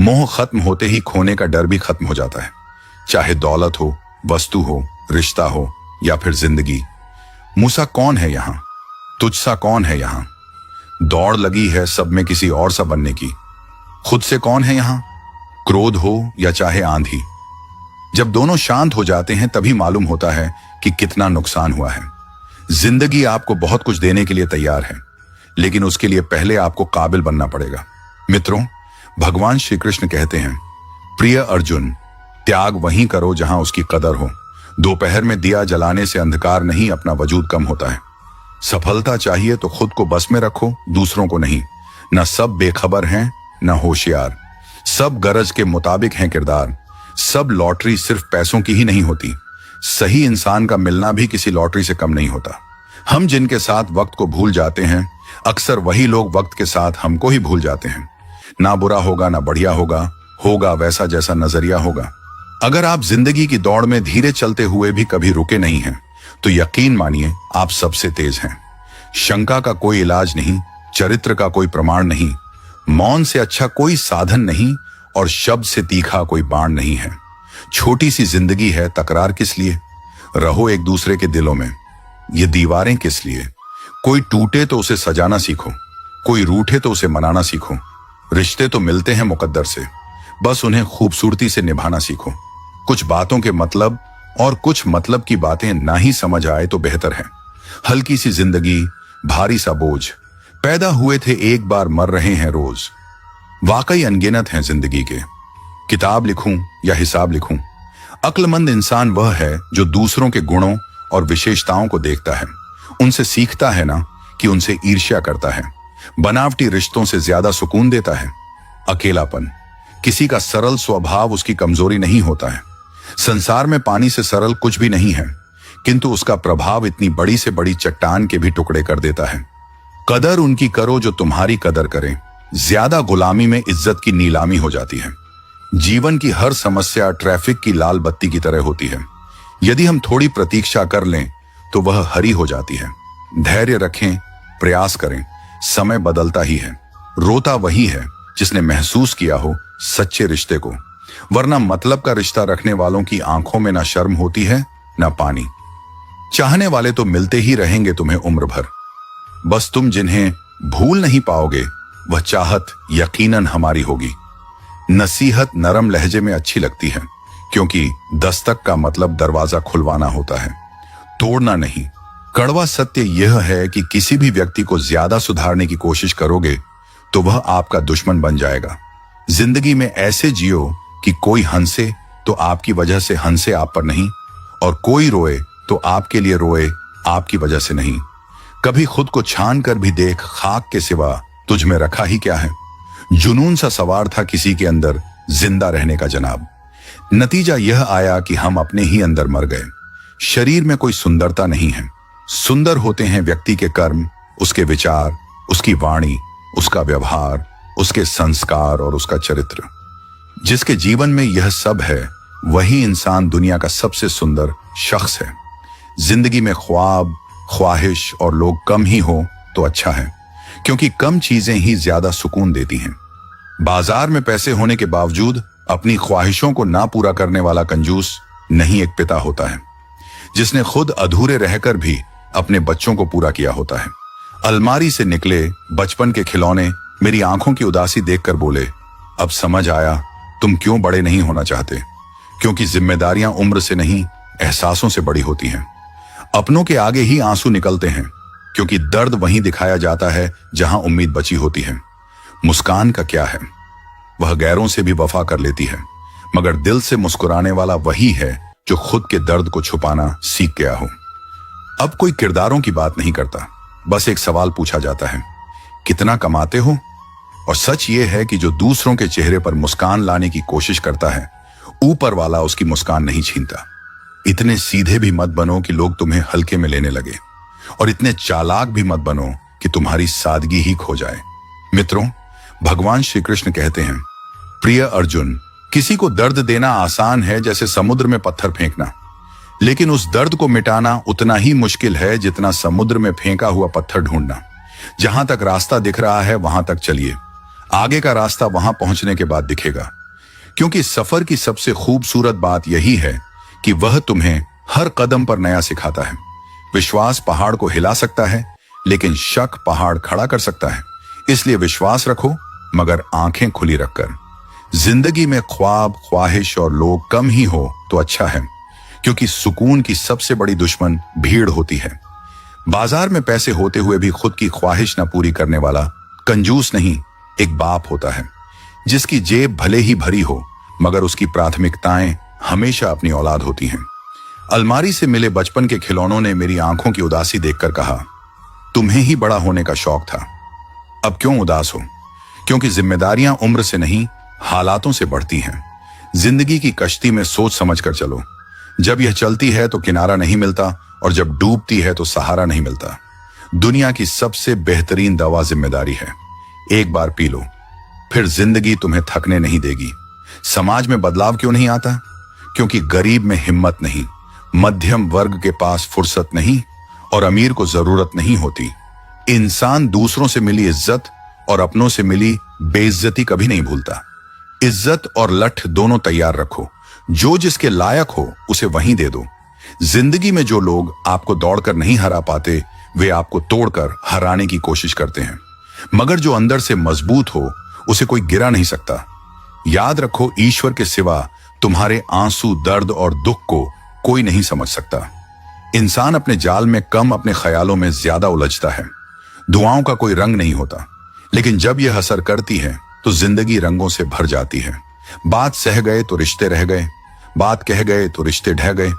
मोह खत्म होते ही खोने का डर भी खत्म हो जाता है। चाहे दौलत हो, वस्तु हो, रिश्ता हो या फिर जिंदगी। मूसा कौन है यहां, तुझसा कौन है यहां। दौड़ लगी है सब में किसी और सा बनने की। खुद से कौन है यहां, क्रोध हो या चाहे आंधी। जब दोनों शांत हो जाते हैं तभी मालूम होता है कि कितना नुकसान हुआ है। जिंदगी आपको बहुत कुछ देने के लिए तैयार है, लेकिन उसके लिए पहले आपको काबिल बनना पड़ेगा। मित्रों, भगवान श्री कृष्ण कहते हैं, प्रिय अर्जुन, त्याग वहीं करो जहां उसकी कदर हो। दोपहर में दिया जलाने से अंधकार नहीं, अपना वजूद कम होता है। सफलता चाहिए तो खुद को बस में रखो, दूसरों को नहीं। न सब बेखबर हैं, न होशियार। सब गरज के मुताबिक हैं किरदार। सब लॉटरी सिर्फ पैसों की ही नहीं होती। सही इंसान का मिलना भी किसी लॉटरी से कम नहीं होता। हम जिनके साथ वक्त को भूल जाते हैं, अक्सर वही लोग वक्त के साथ हमको ही भूल जाते हैं। ना बुरा होगा ना बढ़िया होगा, होगा वैसा जैसा नजरिया होगा। अगर आप जिंदगी की दौड़ में धीरे चलते हुए भी कभी रुके नहीं हैं, तो यकीन मानिए आप सबसे तेज हैं। शंका का कोई इलाज नहीं, चरित्र का कोई प्रमाण नहीं, मौन से अच्छा कोई साधन नहीं, और शब्द से तीखा कोई बाण नहीं है। छोटी सी जिंदगी है, तकरार किस लिए? रहो एक दूसरे के दिलों में। ये दीवारें किस लिए? कोई टूटे तो उसे सजाना सीखो, कोई रूठे तो उसे मनाना सीखो। रिश्ते तो मिलते हैं मुकद्दर से, बस उन्हें खूबसूरती से निभाना सीखो। कुछ बातों के मतलब और कुछ मतलब की बातें ना ही समझ आए तो बेहतर है। हल्की सी जिंदगी, भारी सा बोझ। पैदा हुए थे एक बार, मर रहे हैं रोज। वाकई अनगिनत हैं जिंदगी के। किताब लिखूं या हिसाब लिखूं, अक्लमंद इंसान वह है जो दूसरों के गुणों और विशेषताओं को देखता है, उनसे सीखता है ना कि उनसे ईर्ष्या करता है। बनावटी रिश्तों से ज्यादा सुकून देता है अकेलापन। किसी का सरल स्वभाव उसकी कमजोरी नहीं होता है। संसार में पानी से सरल कुछ भी नहीं है, किंतु उसका प्रभाव इतनी बड़ी से बड़ी चट्टान के भी टुकड़े कर देता है। कदर उनकी करो जो तुम्हारी कदर करें। ज्यादा गुलामी में इज्जत की नीलामी हो जाती है। जीवन की हर समस्या ट्रैफिक की लाल बत्ती की तरह होती है। यदि हम थोड़ी प्रतीक्षा कर लें तो वह हरी हो जाती है। धैर्य रखें, प्रयास करें, समय बदलता ही है। रोता वही है जिसने महसूस किया हो सच्चे रिश्ते को, वरना मतलब का रिश्ता रखने वालों की आंखों में ना शर्म होती है ना पानी। चाहने वाले तो मिलते ही रहेंगे तुम्हें उम्र भर, बस तुम जिन्हें भूल नहीं पाओगे वह चाहत यकीनन हमारी होगी। नसीहत नरम लहजे में अच्छी लगती है, क्योंकि दस्तक का मतलब दरवाजा खुलवाना होता है, तोड़ना नहीं। कड़वा सत्य यह है कि किसी भी व्यक्ति को ज्यादा सुधारने की कोशिश करोगे तो वह आपका दुश्मन बन जाएगा। जिंदगी में ऐसे जियो कि कोई हंसे तो आपकी वजह से हंसे आप पर नहीं, और कोई रोए तो आपके लिए रोए आपकी वजह से नहीं। कभी खुद को छान कर भी देख, खाक के सिवा तुझ में रखा ही क्या है। जुनून सा सवार था किसी के अंदर जिंदा रहने का जनाब। नतीजा यह आया कि हम अपने ही अंदर मर गए। शरीर में कोई सुंदरता नहीं है, सुंदर होते हैं व्यक्ति के कर्म, उसके विचार, उसकी वाणी, उसका व्यवहार, उसके संस्कार और उसका चरित्र। जिसके जीवन में यह सब है वही इंसान दुनिया का सबसे सुंदर शख्स है। जिंदगी में ख्वाब, ख्वाहिश और लोग कम ही हो तो अच्छा है, क्योंकि कम चीजें ही ज्यादा सुकून देती हैं। बाजार में पैसे होने के बावजूद अपनी ख्वाहिशों को ना पूरा करने वाला कंजूस नहीं एक पिता होता है, जिसने खुद अधूरे रहकर भी अपने बच्चों को पूरा किया होता है। अलमारी से निकले बचपन के खिलौने मेरी आंखों की उदासी देखकर बोले, अब समझ आया तुम क्यों बड़े नहीं होना चाहते, क्योंकि जिम्मेदारियां उम्र से नहीं एहसासों से बड़ी होती हैं। अपनों के आगे ही आंसू निकलते हैं, क्योंकि दर्द वहीं दिखाया जाता है जहां उम्मीद बची होती है। मुस्कान का क्या है, वह गैरों से भी वफा कर लेती है, मगर दिल से मुस्कुराने वाला वही है जो खुद के दर्द को छुपाना सीख गया हो। अब कोई किरदारों की बात नहीं करता, बस एक सवाल पूछा जाता है, कितना कमाते हो? और सच ये है कि जो दूसरों के चेहरे पर मुस्कान लाने की कोशिश करता है, ऊपर वाला उसकी मुस्कान नहीं छीनता। इतने सीधे भी मत बनो कि लोग तुम्हें हल्के में लेने लगे, और इतने चालाक भी मत बनो कि तुम्हारी सादगी ही खो जाए। मित्रों, भगवान श्री कृष्ण कहते हैं, प्रिय अर्जुन, किसी को दर्द देना आसान है जैसे समुद्र में पत्थर फेंकना, लेकिन उस दर्द को मिटाना उतना ही मुश्किल है जितना समुद्र में फेंका हुआ पत्थर ढूंढना। जहां तक रास्ता दिख रहा है वहां तक चलिए, आगे का रास्ता वहां पहुंचने के बाद दिखेगा। क्योंकि सफर की सबसे खूबसूरत बात यही है कि वह तुम्हें हर कदम पर नया सिखाता है। विश्वास पहाड़ को हिला सकता है, लेकिन शक पहाड़ खड़ा कर सकता है। इसलिए विश्वास रखो, मगर आंखें खुली रखकर। जिंदगी में ख्वाब, ख्वाहिश और लोग कम ही हो तो अच्छा है, क्योंकि सुकून की सबसे बड़ी दुश्मन भीड़ होती है। बाजार में पैसे होते हुए भी खुद की ख्वाहिश न पूरी करने वाला कंजूस नहीं, एक बाप होता है जिसकी जेब भले ही भरी हो मगर उसकी प्राथमिकताएं हमेशा अपनी औलाद होती हैं। अलमारी से मिले बचपन के खिलौनों ने मेरी आंखों की उदासी देखकर कहा, तुम्हें ही बड़ा होने का शौक था, अब क्यों उदास हो? क्योंकि जिम्मेदारियां उम्र से नहीं हालातों से बढ़ती हैं। जिंदगी की कश्ती में सोच समझ कर चलो। जब यह चलती है तो किनारा नहीं मिलता और जब डूबती है तो सहारा नहीं मिलता। दुनिया की सबसे बेहतरीन दवा जिम्मेदारी है। एक बार पी लो, फिर जिंदगी तुम्हें थकने नहीं देगी। समाज में बदलाव क्यों नहीं आता? क्योंकि गरीब में हिम्मत नहीं, मध्यम वर्ग के पास फुर्सत नहीं और अमीर को जरूरत नहीं होती। इंसान दूसरों से मिली इज्जत और अपनों से मिली बेइज्जती कभी नहीं भूलता। इज्जत और लठ दोनों तैयार रखो। जो जिसके लायक हो उसे वहीं दे दो। जिंदगी में जो लोग आपको दौड़कर नहीं हरा पाते वे आपको तोड़कर हराने की कोशिश करते हैं, मगर जो अंदर से मजबूत हो उसे कोई गिरा नहीं सकता। याद रखो, ईश्वर के सिवा तुम्हारे आंसू, दर्द और दुख को कोई नहीं समझ सकता। इंसान अपने जाल में कम, अपने ख्यालों में ज्यादा उलझता है। दुआओं का कोई रंग नहीं होता, लेकिन जब यह असर करती है तो जिंदगी रंगों से भर जाती है। बात सह गए तो रिश्ते रह गए, बात कह गए तो रिश्ते ढह गए।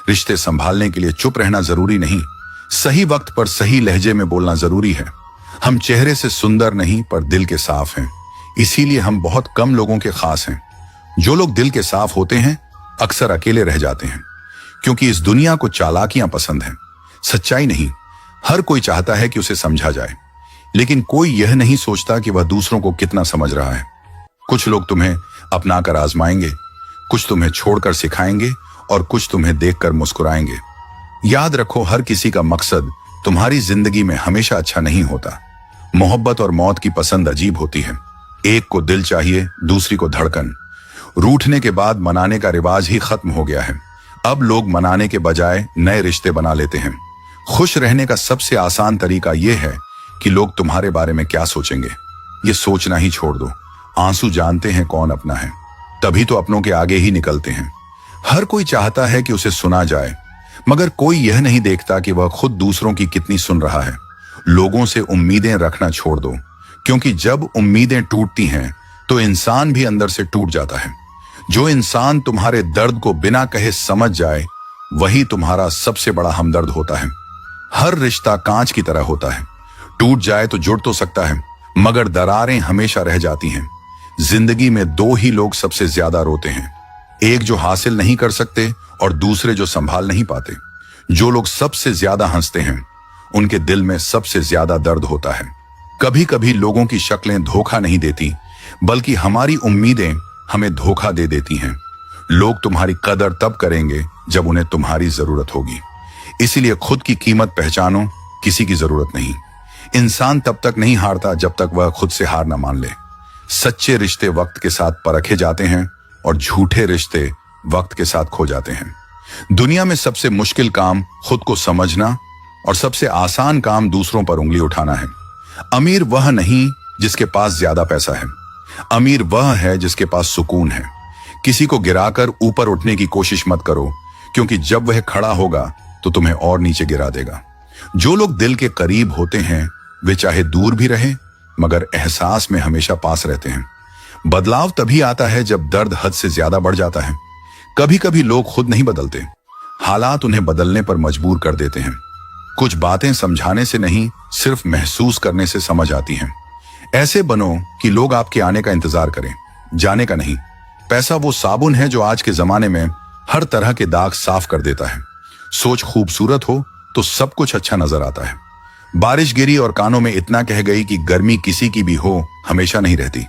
रिश्ते संभालने के लिए चुप रहना जरूरी नहीं, सही वक्त पर सही लहजे में बोलना जरूरी है। हम चेहरे से सुंदर नहीं पर दिल के साफ हैं, इसीलिए हम बहुत कम लोगों के खास हैं। जो लोग दिल के साफ होते हैं अक्सर अकेले रह जाते हैं, क्योंकि इस दुनिया को चालाकियां पसंद हैं, सच्चाई नहीं। हर कोई चाहता है कि उसे समझा जाए, लेकिन कोई यह नहीं सोचता कि वह दूसरों को कितना समझ रहा है। कुछ लोग तुम्हें अपनाकर आजमाएंगे, कुछ तुम्हें छोड़कर सिखाएंगे और कुछ तुम्हें देखकर मुस्कुराएंगे। याद रखो, हर किसी का मकसद तुम्हारी जिंदगी में हमेशा अच्छा नहीं होता। मोहब्बत और मौत की पसंद अजीब होती है। एक को दिल चाहिए, दूसरी को धड़कन। रूठने के बाद मनाने का रिवाज ही खत्म हो गया है। अब लोग मनाने के बजाय नए रिश्ते बना लेते हैं। खुश रहने का सबसे आसान तरीका यह है कि लोग तुम्हारे बारे में क्या सोचेंगे, ये सोचना ही छोड़ दो। आंसू जानते हैं कौन अपना है, तभी तो अपनों के आगे ही निकलते हैं। हर कोई चाहता है कि उसे सुना जाए, मगर कोई यह नहीं देखता कि वह खुद दूसरों की कितनी सुन रहा है। लोगों से उम्मीदें रखना छोड़ दो, क्योंकि जब उम्मीदें टूटती हैं तो इंसान भी अंदर से टूट जाता है। जो इंसान तुम्हारे दर्द को बिना कहे समझ जाए वही तुम्हारा सबसे बड़ा हमदर्द होता है। हर रिश्ता कांच की तरह होता है, टूट जाए तो जुड़ तो सकता है, मगर दरारें हमेशा रह जाती हैं। जिंदगी में दो ही लोग सबसे ज्यादा रोते हैं, एक जो हासिल नहीं कर सकते और दूसरे जो संभाल नहीं पाते। जो लोग सबसे ज्यादा हंसते हैं उनके दिल में सबसे ज्यादा दर्द होता है। कभी कभी लोगों की शक्लें धोखा नहीं देती, बल्कि हमारी उम्मीदें हमें धोखा दे देती हैं। लोग तुम्हारी कदर तब करेंगे जब उन्हें तुम्हारी जरूरत होगी। इसीलिए खुद की कीमत पहचानो, किसी की जरूरत नहीं। इंसान तब तक नहीं हारता जब तक वह खुद से हार ना मान ले। सच्चे रिश्ते वक्त के साथ परखे जाते हैं और झूठे रिश्ते वक्त के साथ खो जाते हैं। दुनिया में सबसे मुश्किल काम खुद को समझना और सबसे आसान काम दूसरों पर उंगली उठाना है। अमीर वह नहीं जिसके पास ज्यादा पैसा है, अमीर वह है जिसके पास सुकून है। किसी को गिराकर ऊपर उठने की कोशिश मत करो, क्योंकि जब वह खड़ा होगा तो तुम्हें और नीचे गिरा देगा। जो लोग दिल के करीब होते हैं वे चाहे दूर भी रहे मगर एहसास में हमेशा पास रहते हैं। बदलाव तभी आता है जब दर्द हद से ज्यादा बढ़ जाता है। कभी कभी लोग खुद नहीं बदलते, हालात उन्हें बदलने पर मजबूर कर देते हैं। कुछ बातें समझाने से नहीं, सिर्फ महसूस करने से समझ आती हैं। ऐसे बनो कि लोग आपके आने का इंतजार करें, जाने का नहीं। पैसा वो साबुन है जो आज के जमाने में हर तरह के दाग साफ कर देता है। सोच खूबसूरत हो तो सब कुछ अच्छा नजर आता है। बारिश गिरी और कानों में इतना कह गई कि गर्मी किसी की भी हो हमेशा नहीं रहती।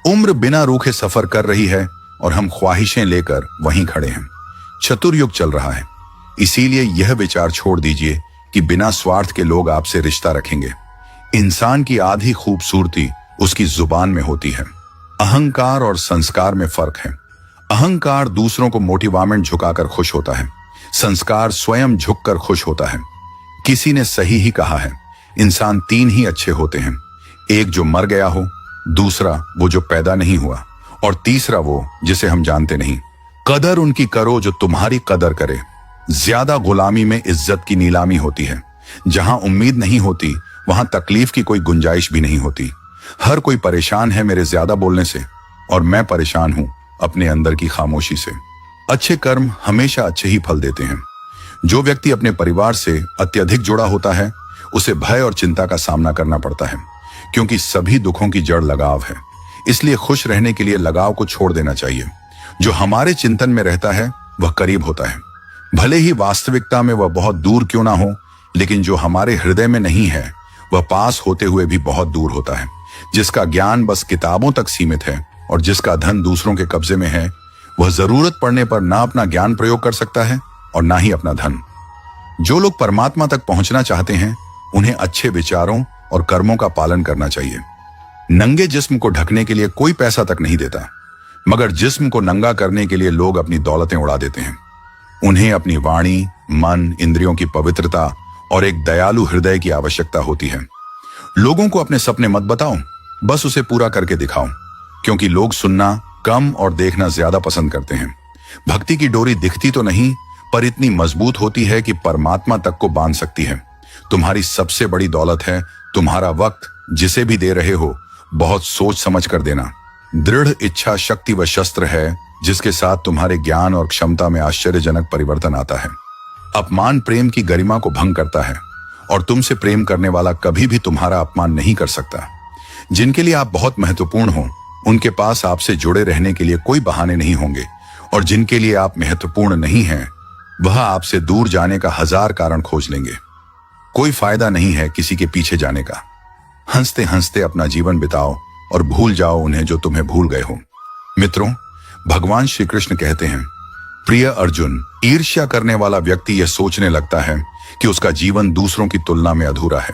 उम्र बिना रूखे सफर कर रही है और हम ख्वाहिशें लेकर वहीं खड़े हैं। चतुर्युग चल रहा है, इसीलिए यह विचार छोड़ दीजिए कि बिना स्वार्थ के लोग आपसे रिश्ता रखेंगे। इंसान की आधी खूबसूरती उसकी जुबान में होती है। अहंकार और संस्कार में फर्क है। अहंकार दूसरों को मोटिवामेंट झुकाकर खुश होता है, संस्कार स्वयं झुककर खुश होता है। किसी ने सही ही कहा है, इंसान तीन ही अच्छे होते हैं, एक जो मर गया हो, दूसरा वो जो पैदा नहीं हुआ, और तीसरा वो जिसे हम जानते नहीं। कदर उनकी करो जो तुम्हारी कदर करे। ज्यादा गुलामी में इज्जत की नीलामी होती है। जहां उम्मीद नहीं होती वहां तकलीफ की कोई गुंजाइश भी नहीं होती। हर कोई परेशान है मेरे ज्यादा बोलने से, और मैं परेशान हूं अपने अंदर की खामोशी से। अच्छे कर्म हमेशा अच्छे ही फल देते हैं। जो व्यक्ति अपने परिवार से अत्यधिक जुड़ा होता है उसे भय और चिंता का सामना करना पड़ता है, क्योंकि सभी दुखों की जड़ लगाव है। इसलिए खुश रहने के लिए लगाव को छोड़ देना चाहिए। जो हमारे चिंतन में रहता है वह करीब होता है, भले ही वास्तविकता में वह बहुत दूर क्यों ना हो, लेकिन जो हमारे हृदय में नहीं है वह पास होते हुए भी बहुत दूर होता है। जिसका ज्ञान बस किताबों तक सीमित है और जिसका धन दूसरों के कब्जे में है, वह जरूरत पड़ने पर ना अपना ज्ञान प्रयोग कर सकता है और ना ही अपना धन। जो लोग परमात्मा तक पहुंचना चाहते हैं उन्हें अच्छे विचारों और कर्मों का पालन करना चाहिए। नंगे जिस्म को ढकने के लिए कोई पैसा तक नहीं देता, मगर जिस्म को नंगा करने के लिए लोग अपनी दौलतें उड़ा देते हैं। उन्हें अपनी वाणी, मन, इंद्रियों की पवित्रता और एक दयालु हृदय की आवश्यकता होती है। लोगों को अपने सपने मत बताओ, बस उसे पूरा करके दिखाओ, क्योंकि लोग सुनना कम और देखना ज्यादा पसंद करते हैं। भक्ति की डोरी दिखती तो नहीं, पर इतनी मजबूत होती है कि परमात्मा तक को बांध सकती है। तुम्हारी सबसे बड़ी दौलत है तुम्हारा वक्त। जिसे भी दे रहे हो बहुत सोच समझ कर देना। दृढ़ इच्छा शक्ति व शस्त्र है जिसके साथ तुम्हारे ज्ञान और क्षमता में आश्चर्यजनक परिवर्तन आता है। अपमान प्रेम की गरिमा को भंग करता है, और तुमसे प्रेम करने वाला कभी भी तुम्हारा अपमान नहीं कर सकता। जिनके लिए आप बहुत महत्वपूर्ण हो उनके पास आपसे जुड़े रहने के लिए कोई बहाने नहीं होंगे, और जिनके लिए आप महत्वपूर्ण नहीं हैं वह आपसे दूर जाने का 1000 कारण खोज लेंगे। कोई फायदा नहीं है किसी के पीछे जाने का। हंसते हंसते अपना जीवन बिताओ और भूल जाओ उन्हें जो तुम्हें भूल गए हो। मित्रों, भगवान श्री कृष्ण कहते हैं, प्रिय अर्जुन, ईर्ष्या करने वाला व्यक्ति यह सोचने लगता है कि उसका जीवन दूसरों की तुलना में अधूरा है,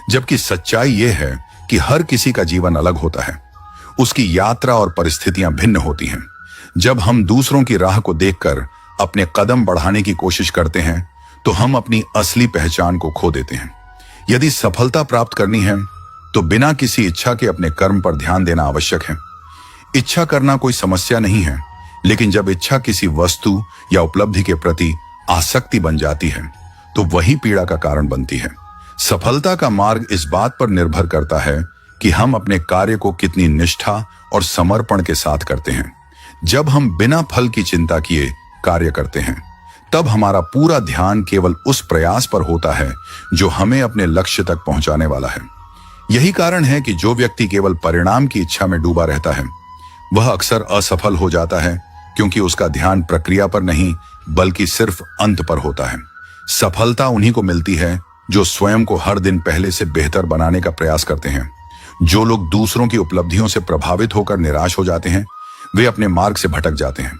जबकि सच्चाई यह है कि हर किसी का जीवन अलग होता है। उसकी यात्रा और परिस्थितियां भिन्न होती हैं। जब हम दूसरों की राह को देखकर अपने कदम बढ़ाने की कोशिश करते हैं तो हम अपनी असली पहचान को खो देते हैं। यदि सफलता प्राप्त करनी है तो बिना किसी इच्छा के अपने कर्म पर ध्यान देना आवश्यक है। इच्छा करना कोई समस्या नहीं है, लेकिन जब इच्छा किसी वस्तु या उपलब्धि के प्रति आसक्ति बन जाती है तो वही पीड़ा का कारण बनती है। सफलता का मार्ग इस बात पर निर्भर करता है कि हम अपने कार्य को कितनी निष्ठा और समर्पण के साथ करते हैं। जब हम बिना फल की चिंता किए कार्य करते हैं तब हमारा पूरा ध्यान केवल उस प्रयास पर होता है जो हमें अपने लक्ष्य तक पहुंचाने वाला है। यही कारण है कि जो व्यक्ति केवल परिणाम की इच्छा में डूबा रहता है वह अक्सर असफल हो जाता है, क्योंकि उसका ध्यान प्रक्रिया पर नहीं बल्कि सिर्फ अंत पर होता है। सफलता उन्हीं को मिलती है जो स्वयं को हर दिन पहले से बेहतर बनाने का प्रयास करते हैं। जो लोग दूसरों की उपलब्धियों से प्रभावित होकर निराश हो जाते हैं वे अपने मार्ग से भटक जाते हैं।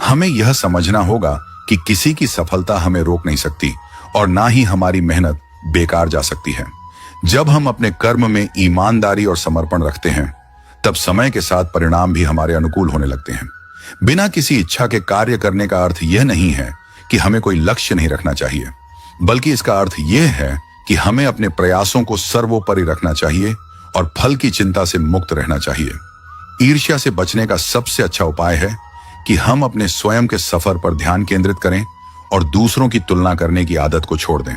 हमें यह समझना होगा कि किसी की सफलता हमें रोक नहीं सकती और ना ही हमारी मेहनत बेकार जा सकती है। जब हम अपने कर्म में ईमानदारी और समर्पण रखते हैं तब समय के साथ परिणाम भी हमारे अनुकूल होने लगते हैं। बिना किसी इच्छा के कार्य करने का अर्थ यह नहीं है कि हमें कोई लक्ष्य नहीं रखना चाहिए, बल्कि इसका अर्थ यह है कि हमें अपने प्रयासों को सर्वोपरि रखना चाहिए और फल की चिंता से मुक्त रहना चाहिए। ईर्ष्या से बचने का सबसे अच्छा उपाय है कि हम अपने स्वयं के सफर पर ध्यान केंद्रित करें और दूसरों की तुलना करने की आदत को छोड़ दें।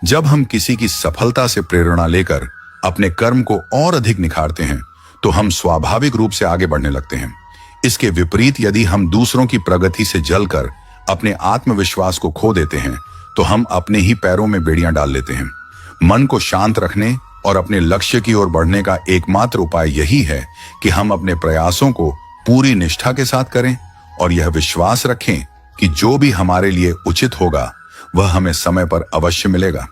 जब हम किसी की सफलता से प्रेरणा लेकर अपने कर्म को और अधिक निखारते हैं तो हम स्वाभाविक रूप से आगे बढ़ने लगते हैं। इसके विपरीत यदि हम दूसरों की प्रगति से जलकर अपने आत्मविश्वास को खो देते हैं तो हम अपने ही पैरों में बेड़ियां डाल लेते हैं। मन को शांत रखने और अपने लक्ष्य की ओर बढ़ने का एकमात्र उपाय यही है कि हम अपने प्रयासों को पूरी निष्ठा के साथ करें और यह विश्वास रखें कि जो भी हमारे लिए उचित होगा वह हमें समय पर अवश्य मिलेगा।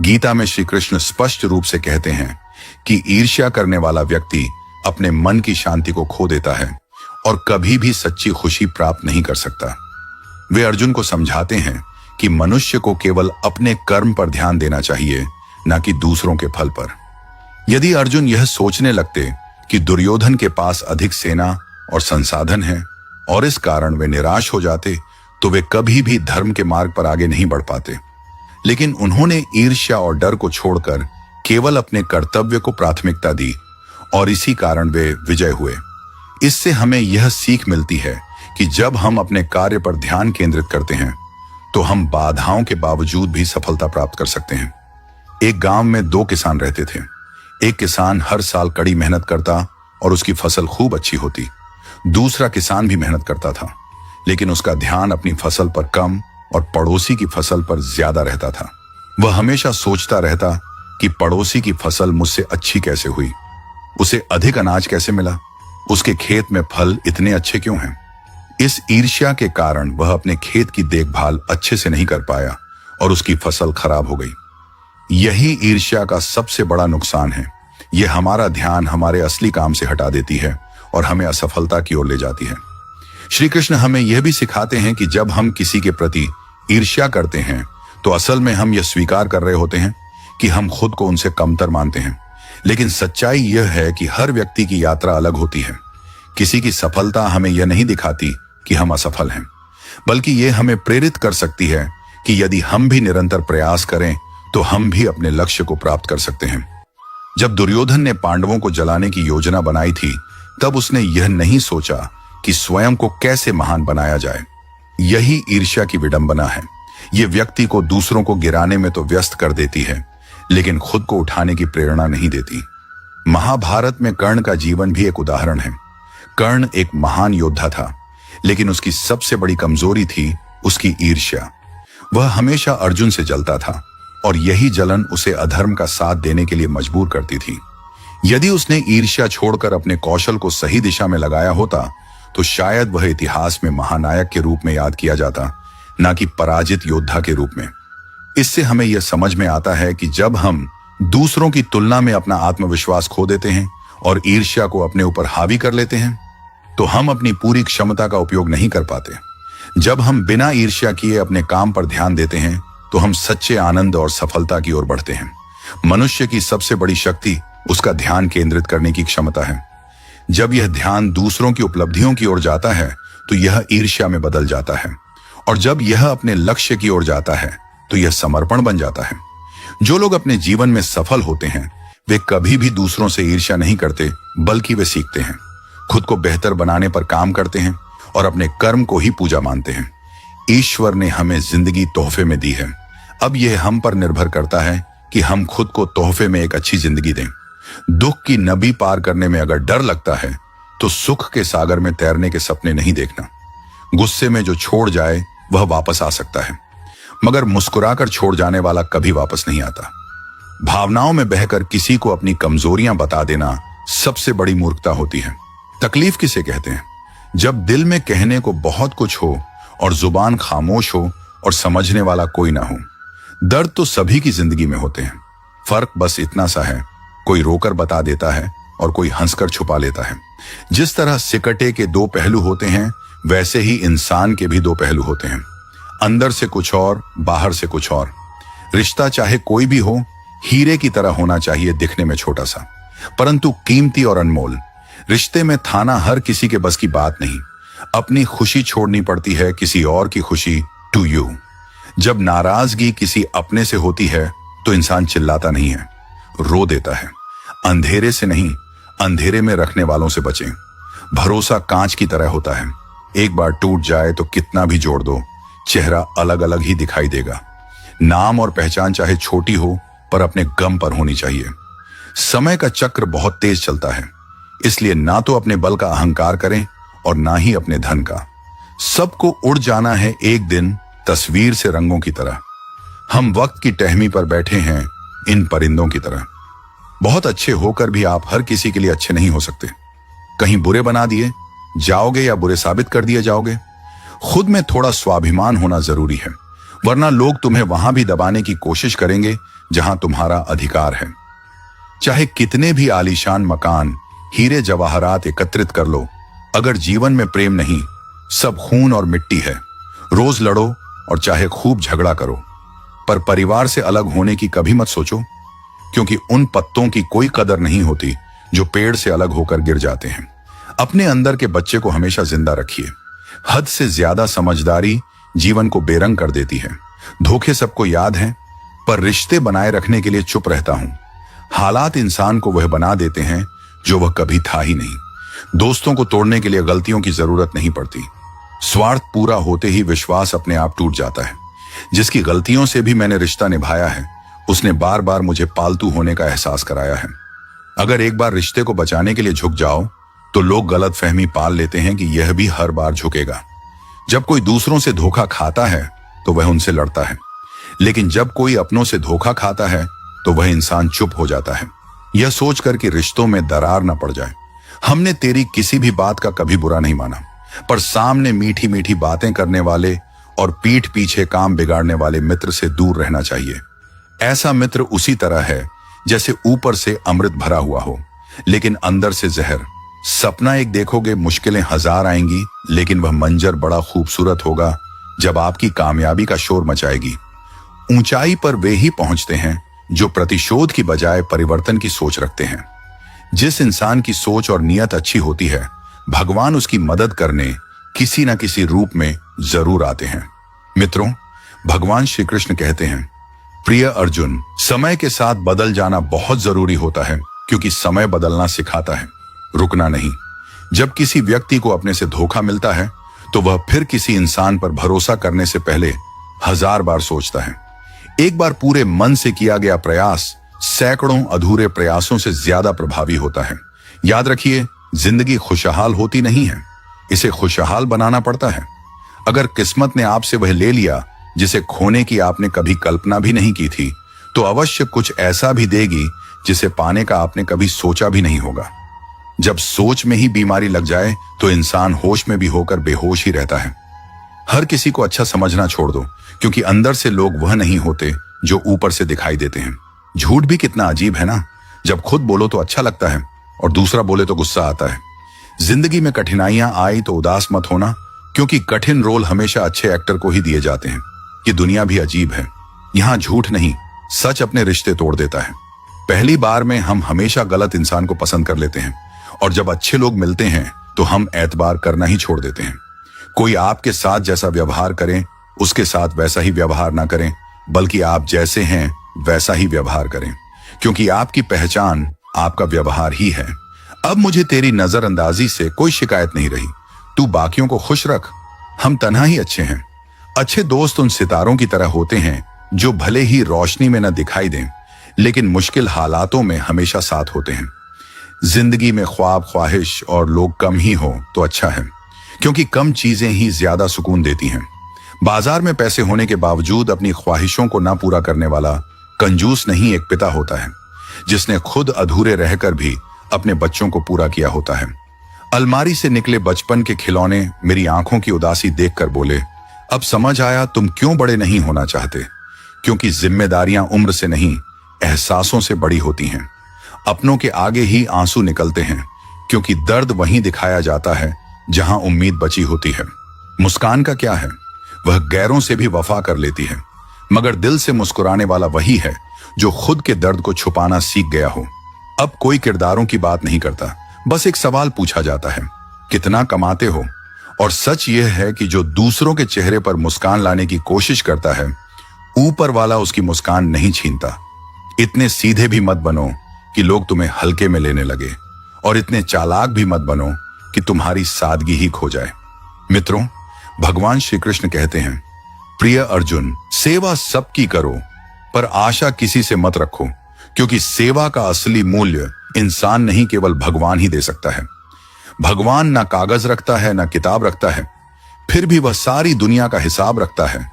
गीता में श्री कृष्ण स्पष्ट रूप से कहते हैं कि ईर्ष्या करने वाला व्यक्ति अपने मन की शांति को खो देता है और कभी भी सच्ची खुशी प्राप्त नहीं कर सकता। वे अर्जुन को समझाते हैं कि मनुष्य को केवल अपने कर्म पर ध्यान देना चाहिए, न कि दूसरों के फल पर। यदि अर्जुन यह सोचने लगते कि दुर्योधन के पास अधिक सेना और संसाधन है और इस कारण वे निराश हो जाते तो वे कभी भी धर्म के मार्ग पर आगे नहीं बढ़ पाते। लेकिन उन्होंने ईर्ष्या और डर को छोड़कर केवल अपने कर्तव्य को प्राथमिकता दी और इसी कारण वे विजय हुए। इससे हमें यह सीख मिलती है कि जब हम अपने कार्य पर ध्यान केंद्रित करते हैं तो हम बाधाओं के बावजूद भी सफलता प्राप्त कर सकते हैं। एक गांव में दो किसान रहते थे। एक किसान हर साल कड़ी मेहनत करता और उसकी फसल खूब अच्छी होती। दूसरा किसान भी मेहनत करता था, लेकिन उसका ध्यान अपनी फसल पर कम और पड़ोसी की फसल पर ज्यादा रहता था। वह हमेशा सोचता रहता कि पड़ोसी की फसल मुझसे अच्छी कैसे हुई, उसे अधिक अनाज कैसे मिला, उसके खेत में फल इतने अच्छे क्यों हैं। इस ईर्ष्या के कारण वह अपने खेत की देखभाल अच्छे से नहीं कर पाया और उसकी फसल खराब हो गई। यही ईर्ष्या का सबसे बड़ा नुकसान है। यह हमारा ध्यान हमारे असली काम से हटा देती है और हमें असफलता की ओर ले जाती है। श्री कृष्ण हमें यह भी सिखाते हैं कि जब हम किसी के प्रति ईर्ष्या करते हैं तो असल में हम यह स्वीकार कर रहे होते हैं कि हम खुद को उनसे कमतर मानते हैं। लेकिन सच्चाई यह है कि हर व्यक्ति की यात्रा अलग होती है। किसी की सफलता हमें यह नहीं दिखाती कि हम असफल हैं, बल्कि यह हमें प्रेरित कर सकती है कि यदि हम भी निरंतर प्रयास करें तो हम भी अपने लक्ष्य को प्राप्त कर सकते हैं। जब दुर्योधन ने पांडवों को जलाने की योजना बनाई थी, तब उसने यह नहीं सोचा कि स्वयं को कैसे महान बनाया जाए। यही ईर्ष्या की विडंबना है। यह व्यक्ति को दूसरों को गिराने में तो व्यस्त कर देती है, लेकिन खुद को उठाने की प्रेरणा नहीं देती। महाभारत में कर्ण का जीवन भी एक उदाहरण है। कर्ण एक महान योद्धा था, लेकिन उसकी सबसे बड़ी कमजोरी थी उसकी ईर्ष्या। वह हमेशा अर्जुन से जलता था और यही जलन उसे अधर्म का साथ देने के लिए मजबूर करती थी। यदि उसने ईर्ष्या छोड़कर अपने कौशल को सही दिशा में लगाया होता तो शायद वह इतिहास में महानायक के रूप में याद किया जाता, न कि पराजित योद्धा के रूप में। इससे हमें यह समझ में आता है कि जब हम दूसरों की तुलना में अपना आत्मविश्वास खो देते हैं और ईर्ष्या को अपने ऊपर हावी कर लेते हैं, तो हम अपनी पूरी क्षमता का उपयोग नहीं कर पाते। जब हम बिना ईर्ष्या किए अपने काम पर ध्यान देते हैं तो हम सच्चे आनंद और सफलता की ओर बढ़ते हैं। मनुष्य की सबसे बड़ी शक्ति उसका ध्यान केंद्रित करने की क्षमता है। जब यह ध्यान दूसरों की उपलब्धियों की ओर जाता है तो यह ईर्ष्या में बदल जाता है, और जब यह अपने लक्ष्य की ओर जाता है तो यह समर्पण बन जाता है। जो लोग अपने जीवन में सफल होते हैं वे कभी भी दूसरों से ईर्ष्या नहीं करते, बल्कि वे सीखते हैं, खुद को बेहतर बनाने पर काम करते हैं और अपने कर्म को ही पूजा मानते हैं। ईश्वर ने हमें जिंदगी तोहफे में दी है। अब यह हम पर निर्भर करता है कि हम खुद को तोहफे में एक अच्छी जिंदगी दें। दुख की नदी पार करने में अगर डर लगता है तो सुख के सागर में तैरने के सपने नहीं देखना। गुस्से में जो छोड़ जाए वह वापस आ सकता है, मगर मुस्कुराकर छोड़ जाने वाला कभी वापस नहीं आता। भावनाओं में बहकर किसी को अपनी कमजोरियां बता देना सबसे बड़ी मूर्खता होती है। तकलीफ किसे कहते हैं? जब दिल में कहने को बहुत कुछ हो और जुबान खामोश हो और समझने वाला कोई ना हो। दर्द तो सभी की जिंदगी में होते हैं, फर्क बस इतना सा है, कोई रोकर बता देता है और कोई हंसकर छुपा लेता है। जिस तरह सिकटे के दो पहलू होते हैं, वैसे ही इंसान के भी दो पहलू होते हैं, अंदर से कुछ और, बाहर से कुछ और। रिश्ता चाहे कोई भी हो, हीरे की तरह होना चाहिए, दिखने में छोटा सा परंतु कीमती और अनमोल। रिश्ते में थाना हर किसी के बस की बात नहीं। अपनी खुशी छोड़नी पड़ती है किसी और की खुशी टू यू। जब नाराजगी किसी अपने से होती है तो इंसान चिल्लाता नहीं है, रो देता है। अंधेरे से नहीं, अंधेरे में रखने वालों से बचें। भरोसा कांच की तरह होता है, एक बार टूट जाए तो कितना भी जोड़ दो, चेहरा अलग अलग ही दिखाई देगा। नाम और पहचान चाहे छोटी हो पर अपने गम पर होनी चाहिए। समय का चक्र बहुत तेज चलता है, इसलिए ना तो अपने बल का अहंकार करें और ना ही अपने धन का। सबको उड़ जाना है एक दिन, तस्वीर से रंगों की तरह। हम वक्त की टहनी पर बैठे हैं इन परिंदों की तरह। बहुत अच्छे होकर भी आप हर किसी के लिए अच्छे नहीं हो सकते। कहीं बुरे बना दिए जाओगे या बुरे साबित कर दिए जाओगे। खुद में थोड़ा स्वाभिमान होना जरूरी है, वरना लोग तुम्हें वहां भी दबाने की कोशिश करेंगे जहां तुम्हारा अधिकार है। चाहे कितने भी आलीशान मकान, हीरे जवाहरात एकत्रित कर लो, अगर जीवन में प्रेम नहीं, सब खून और मिट्टी है। रोज लड़ो और चाहे खूब झगड़ा करो, पर परिवार से अलग होने की कभी मत सोचो, क्योंकि उन पत्तों की कोई कदर नहीं होती जो पेड़ से अलग होकर गिर जाते हैं। अपने अंदर के बच्चे को हमेशा जिंदा रखिए। हद से ज्यादा समझदारी जीवन को बेरंग कर देती है। धोखे सबको याद हैं, पर रिश्ते बनाए रखने के लिए चुप रहता हूं। हालात इंसान को वह बना देते हैं जो वह कभी था ही नहीं। दोस्तों को तोड़ने के लिए गलतियों की जरूरत नहीं पड़ती। स्वार्थ पूरा होते ही विश्वास अपने आप टूट जाता है। जिसकी गलतियों से भी मैंने रिश्ता निभाया है, उसने बार बार मुझे पालतू होने का एहसास कराया है। अगर एक बार रिश्ते को बचाने के लिए झुक जाओ तो लोग गलतफहमी पाल लेते हैं कि यह भी हर बार झुकेगा। जब कोई दूसरों से धोखा खाता है तो वह उनसे लड़ता है, लेकिन जब कोई अपनों से धोखा खाता है तो वह इंसान चुप हो जाता है, यह सोचकर कि रिश्तों में दरार न पड़ जाए। हमने तेरी किसी भी बात का कभी बुरा नहीं माना, पर सामने मीठी मीठी बातें करने वाले और पीठ पीछे काम बिगाड़ने वाले मित्र से दूर रहना चाहिए। ऐसा मित्र उसी तरह है जैसे ऊपर से अमृत भरा हुआ हो लेकिन अंदर से जहर। सपना एक देखोगे, मुश्किलें हजार आएंगी, लेकिन वह मंजर बड़ा खूबसूरत होगा जब आपकी कामयाबी का शोर मचाएगी। ऊंचाई पर वे ही पहुंचते हैं जो प्रतिशोध की बजाय परिवर्तन की सोच रखते हैं। जिस इंसान की सोच और नियत अच्छी होती है, भगवान उसकी मदद करने किसी न किसी रूप में जरूर आते हैं। मित्रों, भगवान श्री कृष्ण कहते हैं, प्रिय अर्जुन, समय के साथ बदल जाना बहुत जरूरी होता है, क्योंकि समय बदलना सिखाता है, रुकना नहीं। जब किसी व्यक्ति को अपने से धोखा मिलता है तो वह फिर किसी इंसान पर भरोसा करने से पहले 1000 बार सोचता है। एक बार पूरे मन से किया गया प्रयास सैकड़ों अधूरे प्रयासों से ज्यादा प्रभावी होता है। याद रखिए, जिंदगी खुशहाल होती नहीं है, इसे खुशहाल बनाना पड़ता है। अगर किस्मत ने आपसे वह ले लिया जिसे खोने की आपने कभी कल्पना भी नहीं की थी, तो अवश्य कुछ ऐसा भी देगी जिसे पाने का आपने कभी सोचा भी नहीं होगा। जब सोच में ही बीमारी लग जाए तो इंसान होश में भी होकर बेहोश ही रहता है। हर किसी को अच्छा समझना छोड़ दो, क्योंकि अंदर से लोग वह नहीं होते जो ऊपर से दिखाई देते हैं। झूठ भी कितना अजीब है ना, जब खुद बोलो तो अच्छा लगता है और दूसरा बोले तो गुस्सा आता है। जिंदगी में कठिनाइयां आई तो उदास मत होना, क्योंकि कठिन रोल हमेशा अच्छे एक्टर को ही दिए जाते हैं। ये दुनिया भी अजीब है, यहाँ झूठ नहीं, सच अपने रिश्ते तोड़ देता है। पहली बार में हम हमेशा गलत इंसान को पसंद कर लेते हैं, और जब अच्छे लोग मिलते हैं तो हम एतबार करना ही छोड़ देते हैं। कोई आपके साथ जैसा व्यवहार करें, उसके साथ वैसा ही व्यवहार ना करें, बल्कि आप जैसे हैं वैसा ही व्यवहार करें, क्योंकि आपकी पहचान आपका व्यवहार ही है। अब मुझे तेरी नजरअंदाजी से कोई शिकायत नहीं रही, तू बाकियों को खुश रख, हम तन्हा ही अच्छे हैं। अच्छे दोस्त उन सितारों की तरह होते हैं जो भले ही रोशनी में न दिखाई दें, लेकिन मुश्किल हालातों में हमेशा साथ होते हैं। जिंदगी में ख्वाब, ख्वाहिश और लोग कम ही हो तो अच्छा है, क्योंकि कम चीजें ही ज्यादा सुकून देती हैं। बाजार में पैसे होने के बावजूद अपनी ख्वाहिशों को ना पूरा करने वाला कंजूस नहीं, एक पिता होता है जिसने खुद अधूरे रहकर भी अपने बच्चों को पूरा किया होता है। अलमारी से निकले बचपन के खिलौने मेरी आंखों की उदासी देखकर बोले, अब समझ आया तुम क्यों बड़े नहीं होना चाहते, क्योंकि जिम्मेदारियां उम्र से नहीं, एहसासों से बड़ी होती हैं। अपनों के आगे ही आंसू निकलते हैं, क्योंकि दर्द वहीं दिखाया जाता है जहां उम्मीद बची होती है। मुस्कान का क्या है, वह गैरों से भी वफा कर लेती है, मगर दिल से मुस्कुराने वाला वही है जो खुद के दर्द को छुपाना सीख गया हो। अब कोई किरदारों की बात नहीं करता, बस एक सवाल पूछा जाता है, कितना कमाते हो? और सच यह है कि जो दूसरों के चेहरे पर मुस्कान लाने की कोशिश करता है, ऊपर वाला उसकी मुस्कान नहीं छीनता। इतने सीधे भी मत बनो कि लोग तुम्हें हल्के में लेने लगे, और इतने चालाक भी मत बनो कि तुम्हारी सादगी ही खो जाए। मित्रों, भगवान श्री कृष्ण कहते हैं, प्रिय अर्जुन, सेवा सबकी करो, पर आशा किसी से मत रखो, क्योंकि सेवा का असली मूल्य इंसान नहीं, केवल भगवान ही दे सकता है। भगवान ना कागज रखता है, ना किताब रखता है, फिर भी वह सारी दुनिया का हिसाब रखता है,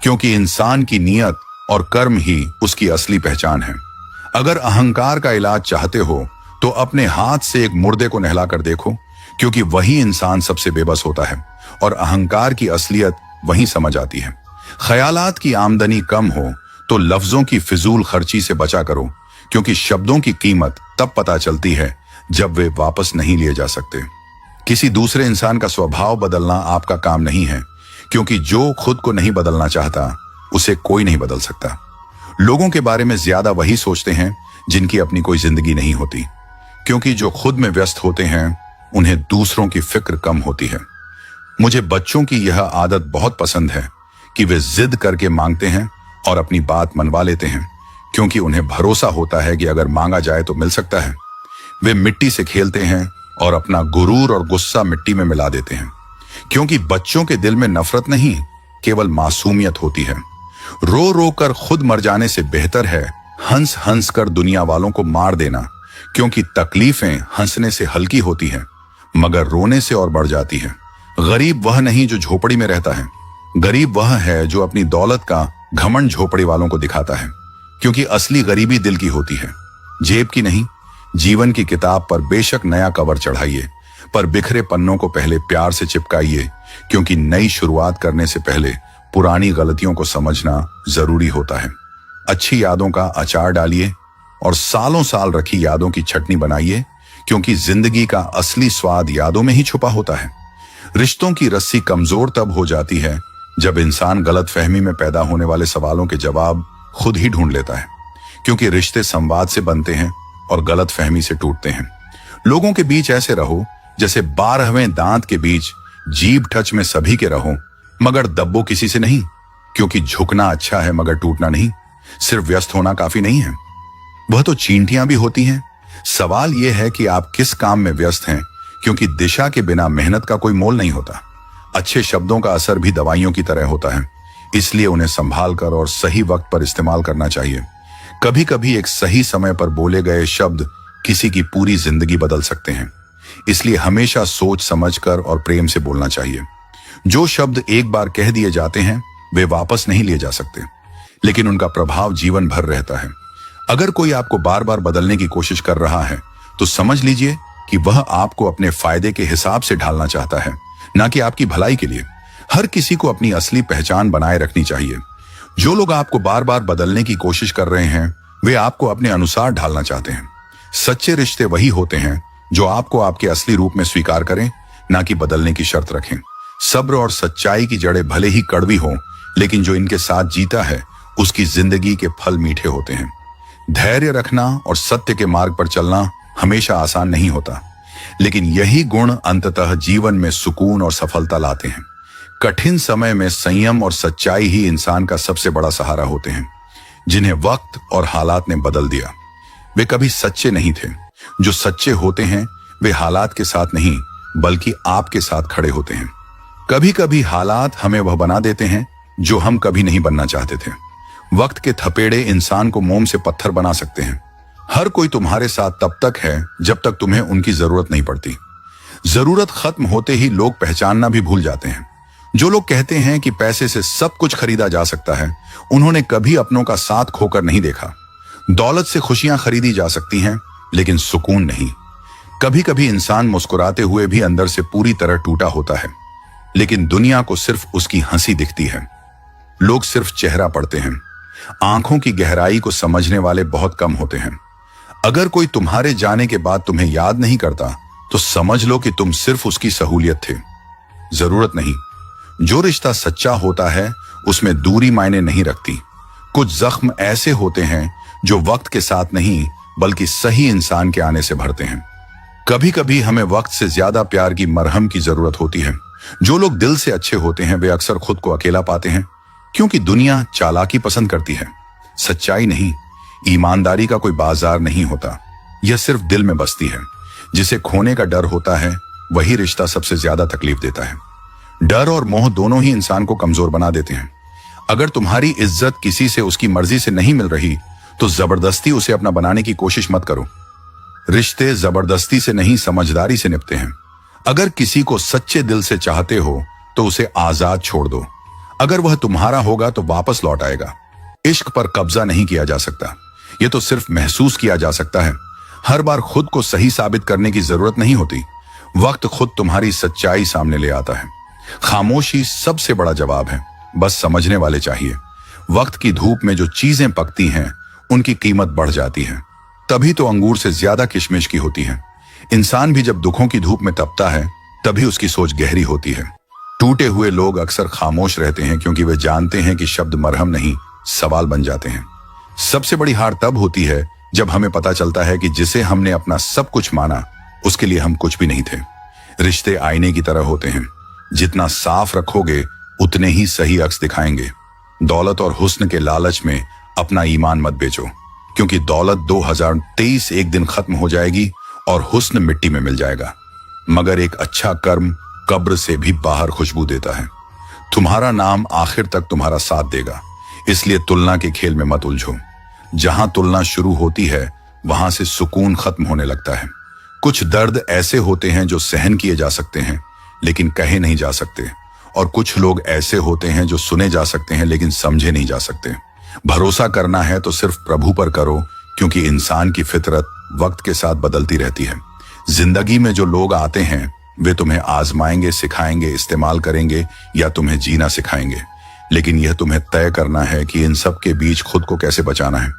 क्योंकि इंसान की नीयत और कर्म ही उसकी असली पहचान है। अगर अहंकार का इलाज चाहते हो तो अपने हाथ से एक मुर्दे को नहलाकर देखो, क्योंकि वही इंसान सबसे बेबस होता है और अहंकार की असलियत वहीं समझ आती है। ख्यालात की आमदनी कम हो तो लफ्जों की फिजूल खर्ची से बचा करो, क्योंकि शब्दों की कीमत तब पता चलती है जब वे वापस नहीं लिए जा सकते। किसी दूसरे इंसान का स्वभाव बदलना आपका काम नहीं है, क्योंकि जो खुद को नहीं बदलना चाहता उसे कोई नहीं बदल सकता। लोगों के बारे में ज्यादा वही सोचते हैं जिनकी अपनी कोई जिंदगी नहीं होती, क्योंकि जो खुद में व्यस्त होते हैं उन्हें दूसरों की फिक्र कम होती है। मुझे बच्चों की यह आदत बहुत पसंद है कि वे जिद करके मांगते हैं और अपनी बात मनवा लेते हैं, क्योंकि उन्हें भरोसा होता है कि अगर मांगा जाए तो मिल सकता है। वे मिट्टी से खेलते हैं और अपना गुरूर और गुस्सा मिट्टी में मिला देते हैं, क्योंकि बच्चों के दिल में नफरत नहीं, केवल मासूमियत होती है। रो रो कर खुद मर जाने से बेहतर है हंस हंस कर दुनिया वालों को मार देना, क्योंकि तकलीफें हंसने से हल्की होती हैं मगर रोने से और बढ़ जाती है। गरीब वह नहीं जो झोपड़ी में रहता है, गरीब वह है जो अपनी दौलत का घमंड झोपड़ी वालों को दिखाता है, क्योंकि असली गरीबी दिल की होती है, जेब की नहीं। जीवन की किताब पर बेशक नया कवर चढ़ाइए, पर बिखरे पन्नों को पहले प्यार से चिपकाइए, क्योंकि नई शुरुआत करने से पहले पुरानी गलतियों को समझना जरूरी होता है। अच्छी यादों का अचार डालिए और सालों साल रखी यादों की चटनी बनाइए, क्योंकि जिंदगी का असली स्वाद यादों में ही छुपा होता है। रिश्तों की रस्सी कमजोर तब हो जाती है जब इंसान गलतफहमी में पैदा होने वाले सवालों के जवाब खुद ही ढूंढ लेता है, क्योंकि रिश्ते संवाद से बनते हैं और गलतफहमी से टूटते हैं। लोगों के बीच ऐसे रहो जैसे 12वें दांत के बीच, जीभ टच में सभी के रहो मगर दब्बो किसी से नहीं, क्योंकि झुकना अच्छा है मगर टूटना नहीं। सिर्फ व्यस्त होना काफी नहीं है, वह तो चींटियां भी होती हैं। सवाल यह है कि आप किस काम में व्यस्त हैं, क्योंकि दिशा के बिना मेहनत का कोई मोल नहीं होता। अच्छे शब्दों का असर भी दवाइयों की तरह होता है, इसलिए उन्हें संभाल कर और सही वक्त पर इस्तेमाल करना चाहिए। कभी कभी एक सही समय पर बोले गए शब्द किसी की पूरी जिंदगी बदल सकते हैं, इसलिए हमेशा सोच समझकर और प्रेम से बोलना चाहिए। जो शब्द एक बार कह दिए जाते हैं वे वापस नहीं लिए जा सकते, लेकिन उनका प्रभाव जीवन भर रहता है। अगर कोई आपको बार बार बदलने की कोशिश कर रहा है तो समझ लीजिए कि वह आपको अपने फायदे के हिसाब से ढालना चाहता है, ना कि आपकी भलाई के लिए। हर किसी को अपनी असली पहचान बनाए रखनी चाहिए। जो लोग आपको बार बार बदलने की कोशिश कर रहे हैं वे आपको अपने अनुसार ढालना चाहते हैं। सच्चे रिश्ते वही होते हैं जो आपको आपके असली रूप में स्वीकार करें, ना कि बदलने की शर्त रखें। सब्र और सच्चाई की जड़ें भले ही कड़वी हों, लेकिन जो इनके साथ जीता है उसकी जिंदगी के फल मीठे होते हैं। धैर्य रखना और सत्य के मार्ग पर चलना हमेशा आसान नहीं होता, लेकिन यही गुण अंततः जीवन में सुकून और सफलता लाते हैं। कठिन समय में संयम और सच्चाई ही इंसान का सबसे बड़ा सहारा होते हैं, जिन्हें वक्त और हालात ने बदल दिया। वे कभी सच्चे नहीं थे। जो सच्चे होते हैं वे हालात के साथ नहीं बल्कि आपके साथ खड़े होते हैं। कभी कभी हालात हमें वह बना देते हैं जो हम कभी नहीं बनना चाहते थे। वक्त के थपेड़े इंसान को मोम से पत्थर बना सकते हैं। हर कोई तुम्हारे साथ तब तक है जब तक तुम्हें उनकी जरूरत नहीं पड़ती। जरूरत खत्म होते ही लोग पहचानना भी भूल जाते हैं। जो लोग कहते हैं कि पैसे से सब कुछ खरीदा जा सकता है, उन्होंने कभी अपनों का साथ खोकर नहीं देखा। दौलत से खुशियां खरीदी जा सकती हैं, लेकिन सुकून नहीं। कभी कभी इंसान मुस्कुराते हुए भी अंदर से पूरी तरह टूटा होता है, लेकिन दुनिया को सिर्फ उसकी हंसी दिखती है। लोग सिर्फ चेहरा पढ़ते हैं, आंखों की गहराई को समझने वाले बहुत कम होते हैं। अगर कोई तुम्हारे जाने के बाद तुम्हें याद नहीं करता तो समझ लो कि तुम सिर्फ उसकी सहूलियत थे, जरूरत नहीं। जो रिश्ता सच्चा होता है उसमें दूरी मायने नहीं रखती। कुछ जख्म ऐसे होते हैं जो वक्त के साथ नहीं बल्कि सही इंसान के आने से भरते हैं। कभी कभी हमें वक्त से ज्यादा प्यार की मरहम की जरूरत होती है। जो लोग दिल से अच्छे होते हैं वे अक्सर खुद को अकेला पाते हैं, क्योंकि दुनिया चालाकी पसंद करती है, सच्चाई नहीं। ईमानदारी का कोई बाजार नहीं होता, यह सिर्फ दिल में बसती है। जिसे खोने का डर होता है वही रिश्ता सबसे ज्यादा तकलीफ देता है। डर और मोह दोनों ही इंसान को कमजोर बना देते हैं। अगर तुम्हारी इज्जत किसी से उसकी मर्जी से नहीं मिल रही तो जबरदस्ती उसे अपना बनाने की कोशिश मत करो। रिश्ते जबरदस्ती से नहीं समझदारी से निपटे हैं। अगर किसी को सच्चे दिल से चाहते हो तो उसे आजाद छोड़ दो। अगर वह तुम्हारा होगा तो वापस लौट आएगा। इश्क पर कब्जा नहीं किया जा सकता, यह तो सिर्फ महसूस किया जा सकता है। हर बार खुद को सही साबित करने की जरूरत नहीं होती। वक्त खुद तुम्हारी सच्चाई सामने ले आता है। खामोशी सबसे बड़ा जवाब है, बस समझने वाले चाहिए। वक्त की धूप में जो चीजें पकती हैं उनकी कीमत बढ़ जाती है, तभी तो अंगूर से ज्यादा किशमिश की होती है। इंसान भी जब दुखों की धूप में तपता है तभी उसकी सोच गहरी होती है। टूटे हुए लोग अक्सर खामोश रहते हैं क्योंकि वे जानते हैं कि शब्द मरहम नहीं सवाल बन जाते हैं। सबसे बड़ी हार तब होती है जब हमें पता चलता है कि जिसे हमने अपना सब कुछ माना उसके लिए हम कुछ भी नहीं थे। रिश्ते आईने की तरह होते हैं, जितना साफ रखोगे उतने ही सही अक्स दिखाएंगे। दौलत और हुस्न के लालच में अपना ईमान मत बेचो, क्योंकि दौलत 2023 एक दिन खत्म हो जाएगी और हुस्न मिट्टी में मिल जाएगा, मगर एक अच्छा कर्म कब्र से भी बाहर खुशबू देता है। तुम्हारा नाम आखिर तक तुम्हारा साथ देगा, इसलिए तुलना के खेल में मत उलझो। जहां तुलना शुरू होती है वहां से सुकून खत्म होने लगता है। कुछ दर्द ऐसे होते हैं जो सहन किए जा सकते हैं लेकिन कहे नहीं जा सकते, और कुछ लोग ऐसे होते हैं जो सुने जा सकते हैं लेकिन समझे नहीं जा सकते। भरोसा करना है तो सिर्फ प्रभु पर करो, क्योंकि इंसान की फितरत वक्त के साथ बदलती रहती है। जिंदगी में जो लोग आते हैं वे तुम्हें आजमाएंगे, सिखाएंगे, इस्तेमाल करेंगे या तुम्हें जीना सिखाएंगे, लेकिन यह तुम्हें तय करना है कि इन सब के बीच खुद को कैसे बचाना है।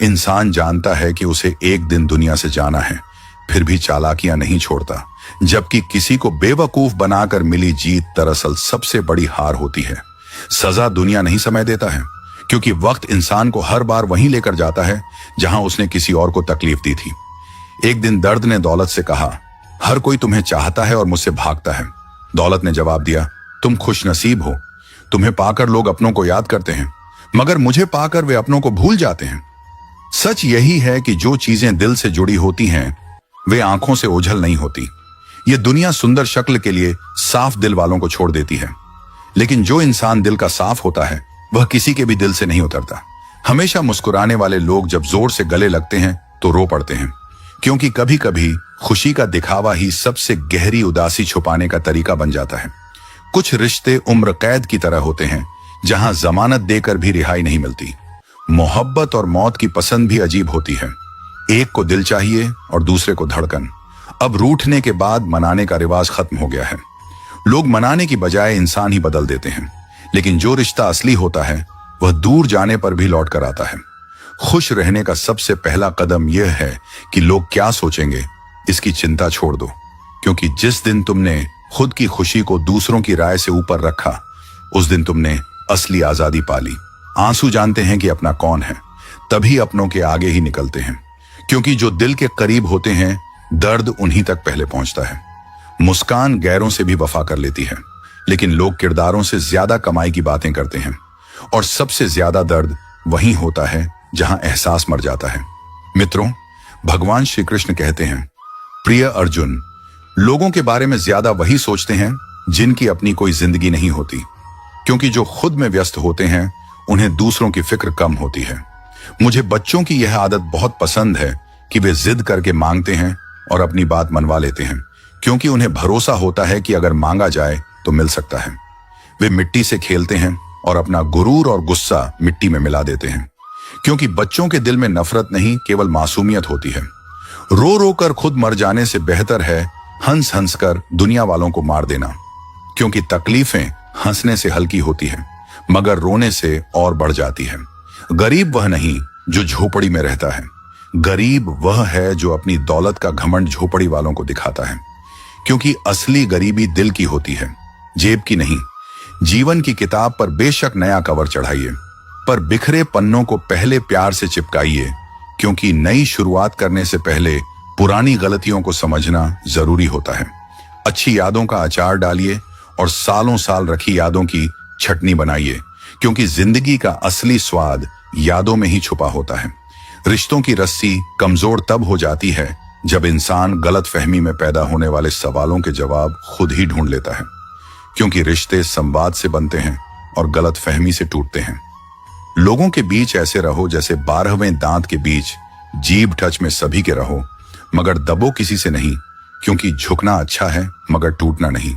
इंसान जानता है कि उसे एक दिन दुनिया से जाना है, फिर भी चालाकियां नहीं छोड़ता, जबकि किसी को बेवकूफ बनाकर मिली जीत दरअसल सबसे बड़ी हार होती है। सजा दुनिया नहीं समय देता है, क्योंकि वक्त इंसान को हर बार वहीं लेकर जाता है जहां उसने किसी और को तकलीफ दी थी। एक दिन दर्द ने दौलत से कहा, हर कोई तुम्हें चाहता है और मुझसे भागता है। दौलत ने जवाब दिया, तुम खुशनसीब हो, तुम्हें पाकर लोग अपनों को याद करते हैं, मगर मुझे पाकर वे अपनों को भूल जाते हैं। सच यही है कि जो चीजें दिल से जुड़ी होती हैं वे आंखों से ओझल नहीं होती। ये दुनिया सुंदर शक्ल के लिए साफ दिल वालों को छोड़ देती है, लेकिन जो इंसान दिल का साफ होता है वह किसी के भी दिल से नहीं उतरता। हमेशा मुस्कुराने वाले लोग जब जोर से गले लगते हैं तो रो पड़ते हैं, क्योंकि कभी कभी खुशी का दिखावा ही सबसे गहरी उदासी छुपाने का तरीका बन जाता है। कुछ रिश्ते उम्र कैद की तरह होते हैं, जहां जमानत देकर भी रिहाई नहीं मिलती। मोहब्बत और मौत की पसंद भी अजीब होती है। एक को दिल चाहिए और दूसरे को धड़कन। अब रूठने के बाद मनाने का रिवाज खत्म हो गया है। लोग मनाने की बजाय इंसान ही बदल देते हैं, लेकिन जो रिश्ता असली होता है वह दूर जाने पर भी लौट कर आता है। खुश रहने का सबसे पहला कदम यह है कि लोग क्या सोचेंगे इसकी चिंता छोड़ दो, क्योंकि जिस दिन तुमने खुद की खुशी को दूसरों की राय से ऊपर रखा उस दिन तुमने असली आजादी पाली। आंसू जानते हैं कि अपना कौन है, तभी अपनों के आगे ही निकलते हैं, क्योंकि जो दिल के करीब होते हैं दर्द उन्हीं तक पहले पहुंचता है। मुस्कान गैरों से भी वफा कर लेती है, लेकिन लोग किरदारों से ज्यादा कमाई की बातें करते हैं, और सबसे ज्यादा दर्द वहीं होता है जहां एहसास मर जाता है। मित्रों, भगवान श्री कृष्ण कहते हैं, प्रिय अर्जुन, लोगों के बारे में ज्यादा वही सोचते हैं जिनकी अपनी कोई जिंदगी नहीं होती, क्योंकि जो खुद में व्यस्त होते हैं उन्हें दूसरों की फिक्र कम होती है। मुझे बच्चों की यह आदत बहुत पसंद है कि वे जिद करके मांगते हैं और अपनी बात मनवा लेते हैं, क्योंकि उन्हें भरोसा होता है कि अगर मांगा जाए तो मिल सकता है। वे मिट्टी से खेलते हैं और अपना गुरूर और गुस्सा मिट्टी में मिला देते हैं, क्योंकि बच्चों के दिल में नफरत नहीं, केवल मासूमियत होती है। रो रो कर खुद मर जाने से बेहतर है हंस हंस कर दुनिया वालों को मार देना, क्योंकि तकलीफें हंसने से हल्की होती हैं, मगर रोने से और बढ़ जाती है। गरीब वह नहीं जो झोपड़ी में रहता है, गरीब वह है जो अपनी दौलत का घमंड झोपड़ी वालों को दिखाता है, क्योंकि असली गरीबी दिल की होती है, जेब की नहीं। जीवन की किताब पर बेशक नया कवर चढ़ाइए, पर बिखरे पन्नों को पहले प्यार से चिपकाइए, क्योंकि नई शुरुआत करने से पहले पुरानी गलतियों को समझना जरूरी होता है। अच्छी यादों का अचार डालिए और सालों साल रखी यादों की छटनी बनाइए, क्योंकि जिंदगी का असली स्वाद यादों में ही छुपा होता है। रिश्तों की रस्सी कमजोर तब हो जाती है जब इंसान गलत फहमी में पैदा होने वाले सवालों के जवाब खुद ही ढूंढ लेता है, क्योंकि रिश्ते संवाद से बनते हैं और गलत फहमी से टूटते हैं। लोगों के बीच ऐसे रहो जैसे 12वें दांत के बीच, जीभ टच में सभी के रहो, मगर दबो किसी से नहीं, क्योंकि झुकना अच्छा है मगर टूटना नहीं।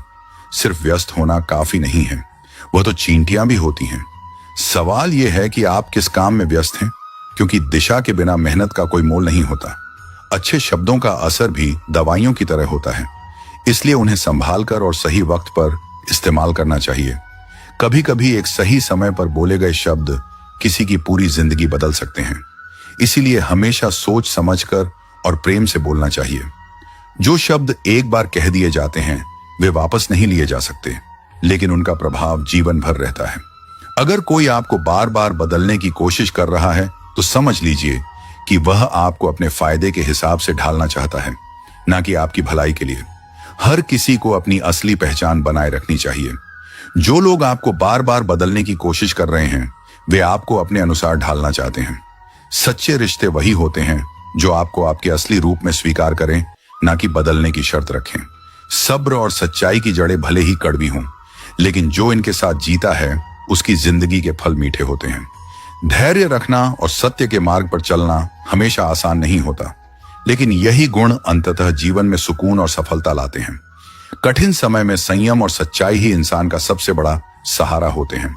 सिर्फ व्यस्त होना काफी नहीं है, वह तो चींटियां भी होती हैं। सवाल यह है कि आप किस काम में व्यस्त हैं, क्योंकि दिशा के बिना मेहनत का कोई मोल नहीं होता। अच्छे शब्दों का असर भी दवाइयों की तरह होता है, इसलिए उन्हें संभाल कर और सही वक्त पर इस्तेमाल करना चाहिए। कभी कभी एक सही समय पर बोले गए शब्द किसी की पूरी जिंदगी बदल सकते हैं, इसीलिए हमेशा सोच समझकर और प्रेम से बोलना चाहिए। जो शब्द एक बार कह दिए जाते हैं वे वापस नहीं लिए जा सकते, लेकिन उनका प्रभाव जीवन भर रहता है। अगर कोई आपको बार बार बदलने की कोशिश कर रहा है तो समझ लीजिए कि वह आपको अपने फायदे के हिसाब से ढालना चाहता है, ना कि आपकी भलाई के लिए। हर किसी को अपनी असली पहचान बनाए रखनी चाहिए। जो लोग आपको बार बार बदलने की कोशिश कर रहे हैं वे आपको अपने अनुसार ढालना चाहते हैं। सच्चे रिश्ते वही होते हैं जो आपको आपके असली रूप में स्वीकार करें, ना कि बदलने की शर्त रखें। सब्र और सच्चाई की जड़ें भले ही कड़वी हों, लेकिन जो इनके साथ जीता है उसकी जिंदगी के फल मीठे होते हैं। धैर्य रखना और सत्य के मार्ग पर चलना हमेशा आसान नहीं होता, लेकिन यही गुण अंततः जीवन में सुकून और सफलता लाते हैं। कठिन समय में संयम और सच्चाई ही इंसान का सबसे बड़ा सहारा होते हैं।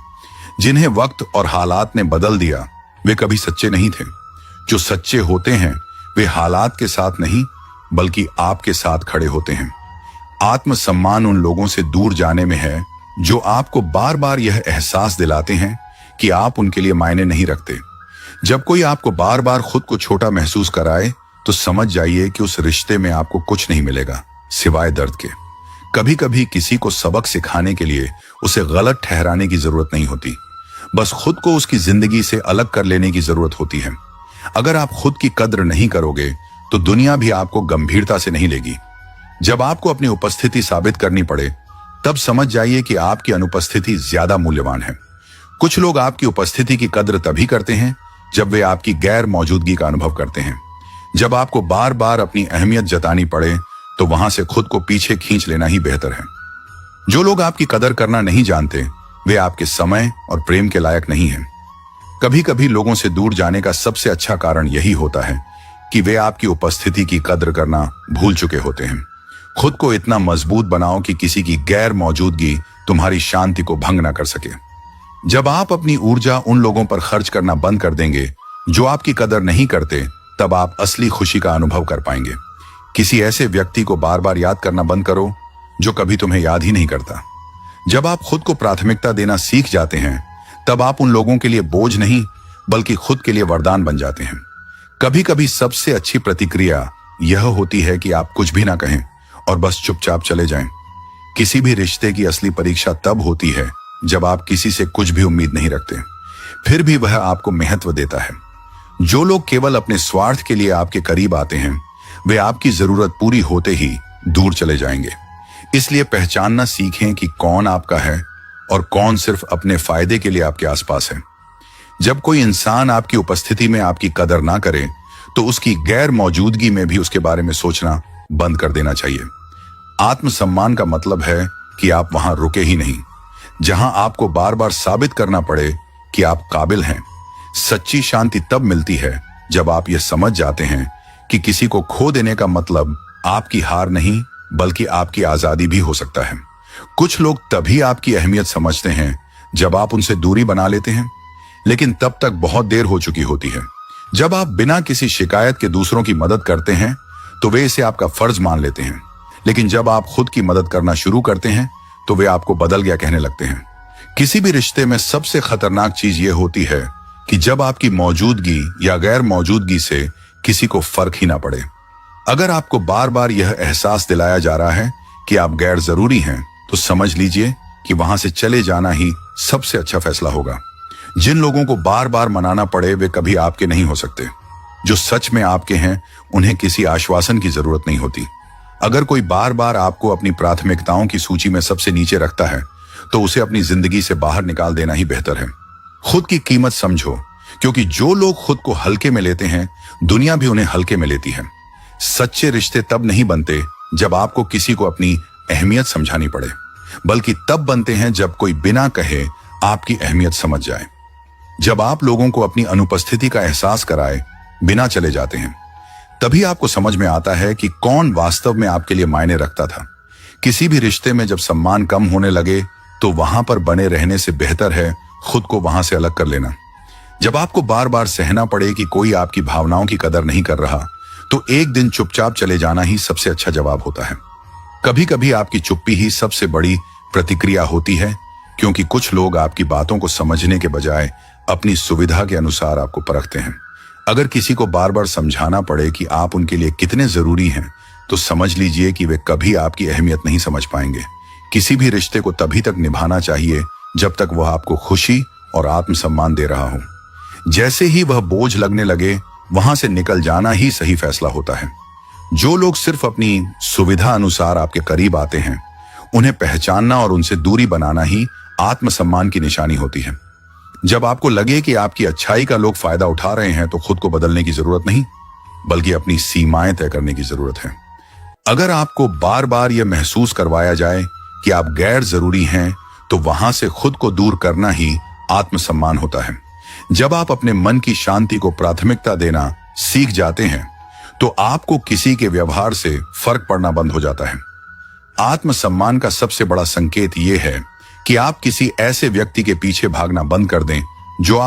जिन्हें वक्त और हालात ने बदल दिया वे कभी सच्चे नहीं थे। जो सच्चे होते हैं वे हालात के साथ नहीं बल्कि आपके साथ खड़े होते हैं। आत्मसम्मान उन लोगों से दूर जाने में है जो आपको बार बार यह एहसास दिलाते हैं कि आप उनके लिए मायने नहीं रखते। जब कोई आपको बार बार खुद को छोटा महसूस कराए तो समझ जाइए कि उस रिश्ते में आपको कुछ नहीं मिलेगा सिवाय दर्द के। कभी कभी किसी को सबक सिखाने के लिए उसे गलत ठहराने की जरूरत नहीं होती, बस खुद को उसकी जिंदगी से अलग कर लेने की जरूरत होती है। अगर आप खुद की कद्र नहीं करोगे तो दुनिया भी आपको गंभीरता से नहीं लेगी। जब आपको अपनी उपस्थिति साबित करनी पड़े तब समझ जाइए कि आपकी अनुपस्थिति ज्यादा मूल्यवान है। कुछ लोग आपकी उपस्थिति की कद्र तभी करते हैं जब वे आपकी गैर मौजूदगी का अनुभव करते हैं। जब आपको बार बार अपनी अहमियत जतानी पड़े तो वहां से खुद को पीछे खींच लेना ही बेहतर है। जो लोग आपकी कदर करना नहीं जानते वे आपके समय और प्रेम के लायक नहीं हैं। कभी कभी लोगों से दूर जाने का सबसे अच्छा कारण यही होता है कि वे आपकी उपस्थिति की कद्र करना भूल चुके होते हैं। खुद को इतना मजबूत बनाओ कि किसी की गैर मौजूदगी तुम्हारी शांति को भंग ना कर सके। जब आप अपनी ऊर्जा उन लोगों पर खर्च करना बंद कर देंगे जो आपकी कदर नहीं करते, तब आप असली खुशी का अनुभव कर पाएंगे। किसी ऐसे व्यक्ति को बार बार याद करना बंद करो जो कभी तुम्हें याद ही नहीं करता। जब आप खुद को प्राथमिकता देना सीख जाते हैं तब आप उन लोगों के लिए बोझ नहीं बल्कि खुद के लिए वरदान बन जाते हैं। कभी कभी सबसे अच्छी प्रतिक्रिया यह होती है कि आप कुछ भी ना कहें और बस चुपचाप चले जाएं। किसी भी रिश्ते की असली परीक्षा तब होती है जब आप किसी से कुछ भी उम्मीद नहीं रखते, फिर भी वह आपको महत्व देता है। जो लोग केवल अपने स्वार्थ के लिए आपके करीब आते हैं वे आपकी जरूरत पूरी होते ही दूर चले जाएंगे। इसलिए पहचानना सीखें कि कौन आपका है और कौन सिर्फ अपने फायदे के लिए आपके आसपास है। जब कोई इंसान आपकी उपस्थिति में आपकी कदर ना करे तो उसकी गैर मौजूदगी में भी उसके बारे में सोचना बंद कर देना चाहिए। आत्मसम्मान का मतलब है कि आप वहां रुके ही नहीं जहां आपको बार बार साबित करना पड़े कि आप काबिल हैं। सच्ची शांति तब मिलती है जब आप यह समझ जाते हैं कि किसी को खो देने का मतलब आपकी हार नहीं बल्कि आपकी आजादी भी हो सकता है। कुछ लोग तभी आपकी अहमियत समझते हैं जब आप उनसे दूरी बना लेते हैं, लेकिन तब तक बहुत देर हो चुकी होती है। जब आप बिना किसी शिकायत के दूसरों की मदद करते हैं तो वे इसे आपका फर्ज मान लेते हैं, लेकिन जब आप खुद की मदद करना शुरू करते हैं तो वे आपको बदल गया कहने लगते हैं। किसी भी रिश्ते में सबसे खतरनाक चीज यह होती है कि जब आपकी मौजूदगी या गैर मौजूदगी से किसी को फर्क ही ना पड़े। अगर आपको बार बार यह एहसास दिलाया जा रहा है कि आप गैर जरूरी हैं तो समझ लीजिए कि वहां से चले जाना ही सबसे अच्छा फैसला होगा। जिन लोगों को बार बार मनाना पड़े वे कभी आपके नहीं हो सकते। जो सच में आपके हैं उन्हें किसी आश्वासन की जरूरत नहीं होती। अगर कोई बार बार आपको अपनी प्राथमिकताओं की सूची में सबसे नीचे रखता है तो उसे अपनी जिंदगी से बाहर निकाल देना ही बेहतर है। खुद की कीमत समझो, क्योंकि जो लोग खुद को हल्के में लेते हैं दुनिया भी उन्हें हल्के में लेती है। सच्चे रिश्ते तब नहीं बनते जब आपको किसी को अपनी अहमियत समझानी पड़े, बल्कि तब बनते हैं जब कोई बिना कहे आपकी अहमियत समझ जाए। जब आप लोगों को अपनी अनुपस्थिति का एहसास कराए बिना चले जाते हैं तभी आपको समझ में आता है कि कौन वास्तव में आपके लिए मायने रखता था। किसी भी रिश्ते में जब सम्मान कम होने लगे तो वहां पर बने रहने से बेहतर है खुद को वहां से अलग कर लेना। जब आपको बार बार सहना पड़े कि कोई आपकी भावनाओं की कदर नहीं कर रहा तो एक दिन चुपचाप चले जाना ही सबसे अच्छा जवाब होता है। कभी कभी आपकी चुप्पी ही सबसे बड़ी प्रतिक्रिया होती है, क्योंकि कुछ लोग आपकी बातों को समझने के बजाय अपनी सुविधा के अनुसार आपको परखते हैं। अगर किसी को बार बार समझाना पड़े कि आप उनके लिए कितने जरूरी हैं तो समझ लीजिए कि वे कभी आपकी अहमियत नहीं समझ पाएंगे। किसी भी रिश्ते को तभी तक निभाना चाहिए जब तक वह आपको खुशी और आत्मसम्मान दे रहा हो। जैसे ही वह बोझ लगने लगे वहां से निकल जाना ही सही फैसला होता है। जो लोग सिर्फ अपनी सुविधा अनुसार आपके करीब आते हैं उन्हें पहचानना और उनसे दूरी बनाना ही आत्मसम्मान की निशानी होती है। जब आपको लगे कि आपकी अच्छाई का लोग फायदा उठा रहे हैं तो खुद को बदलने की जरूरत नहीं बल्कि अपनी सीमाएं तय करने की जरूरत है। अगर आपको बार बार यह महसूस करवाया जाए कि आप गैर जरूरी हैं तो वहां से खुद को दूर करना ही आत्मसम्मान होता है। जब आप अपने मन की शांति को प्राथमिकता देना सीख जाते हैं तो आपको किसी के व्यवहार से फर्क पड़ना बंद हो जाता है। आत्मसम्मान का सबसे बड़ा संकेत यह है कि आप किसी ऐसे व्यक्ति के पीछे भागना बंद कर दें जो आप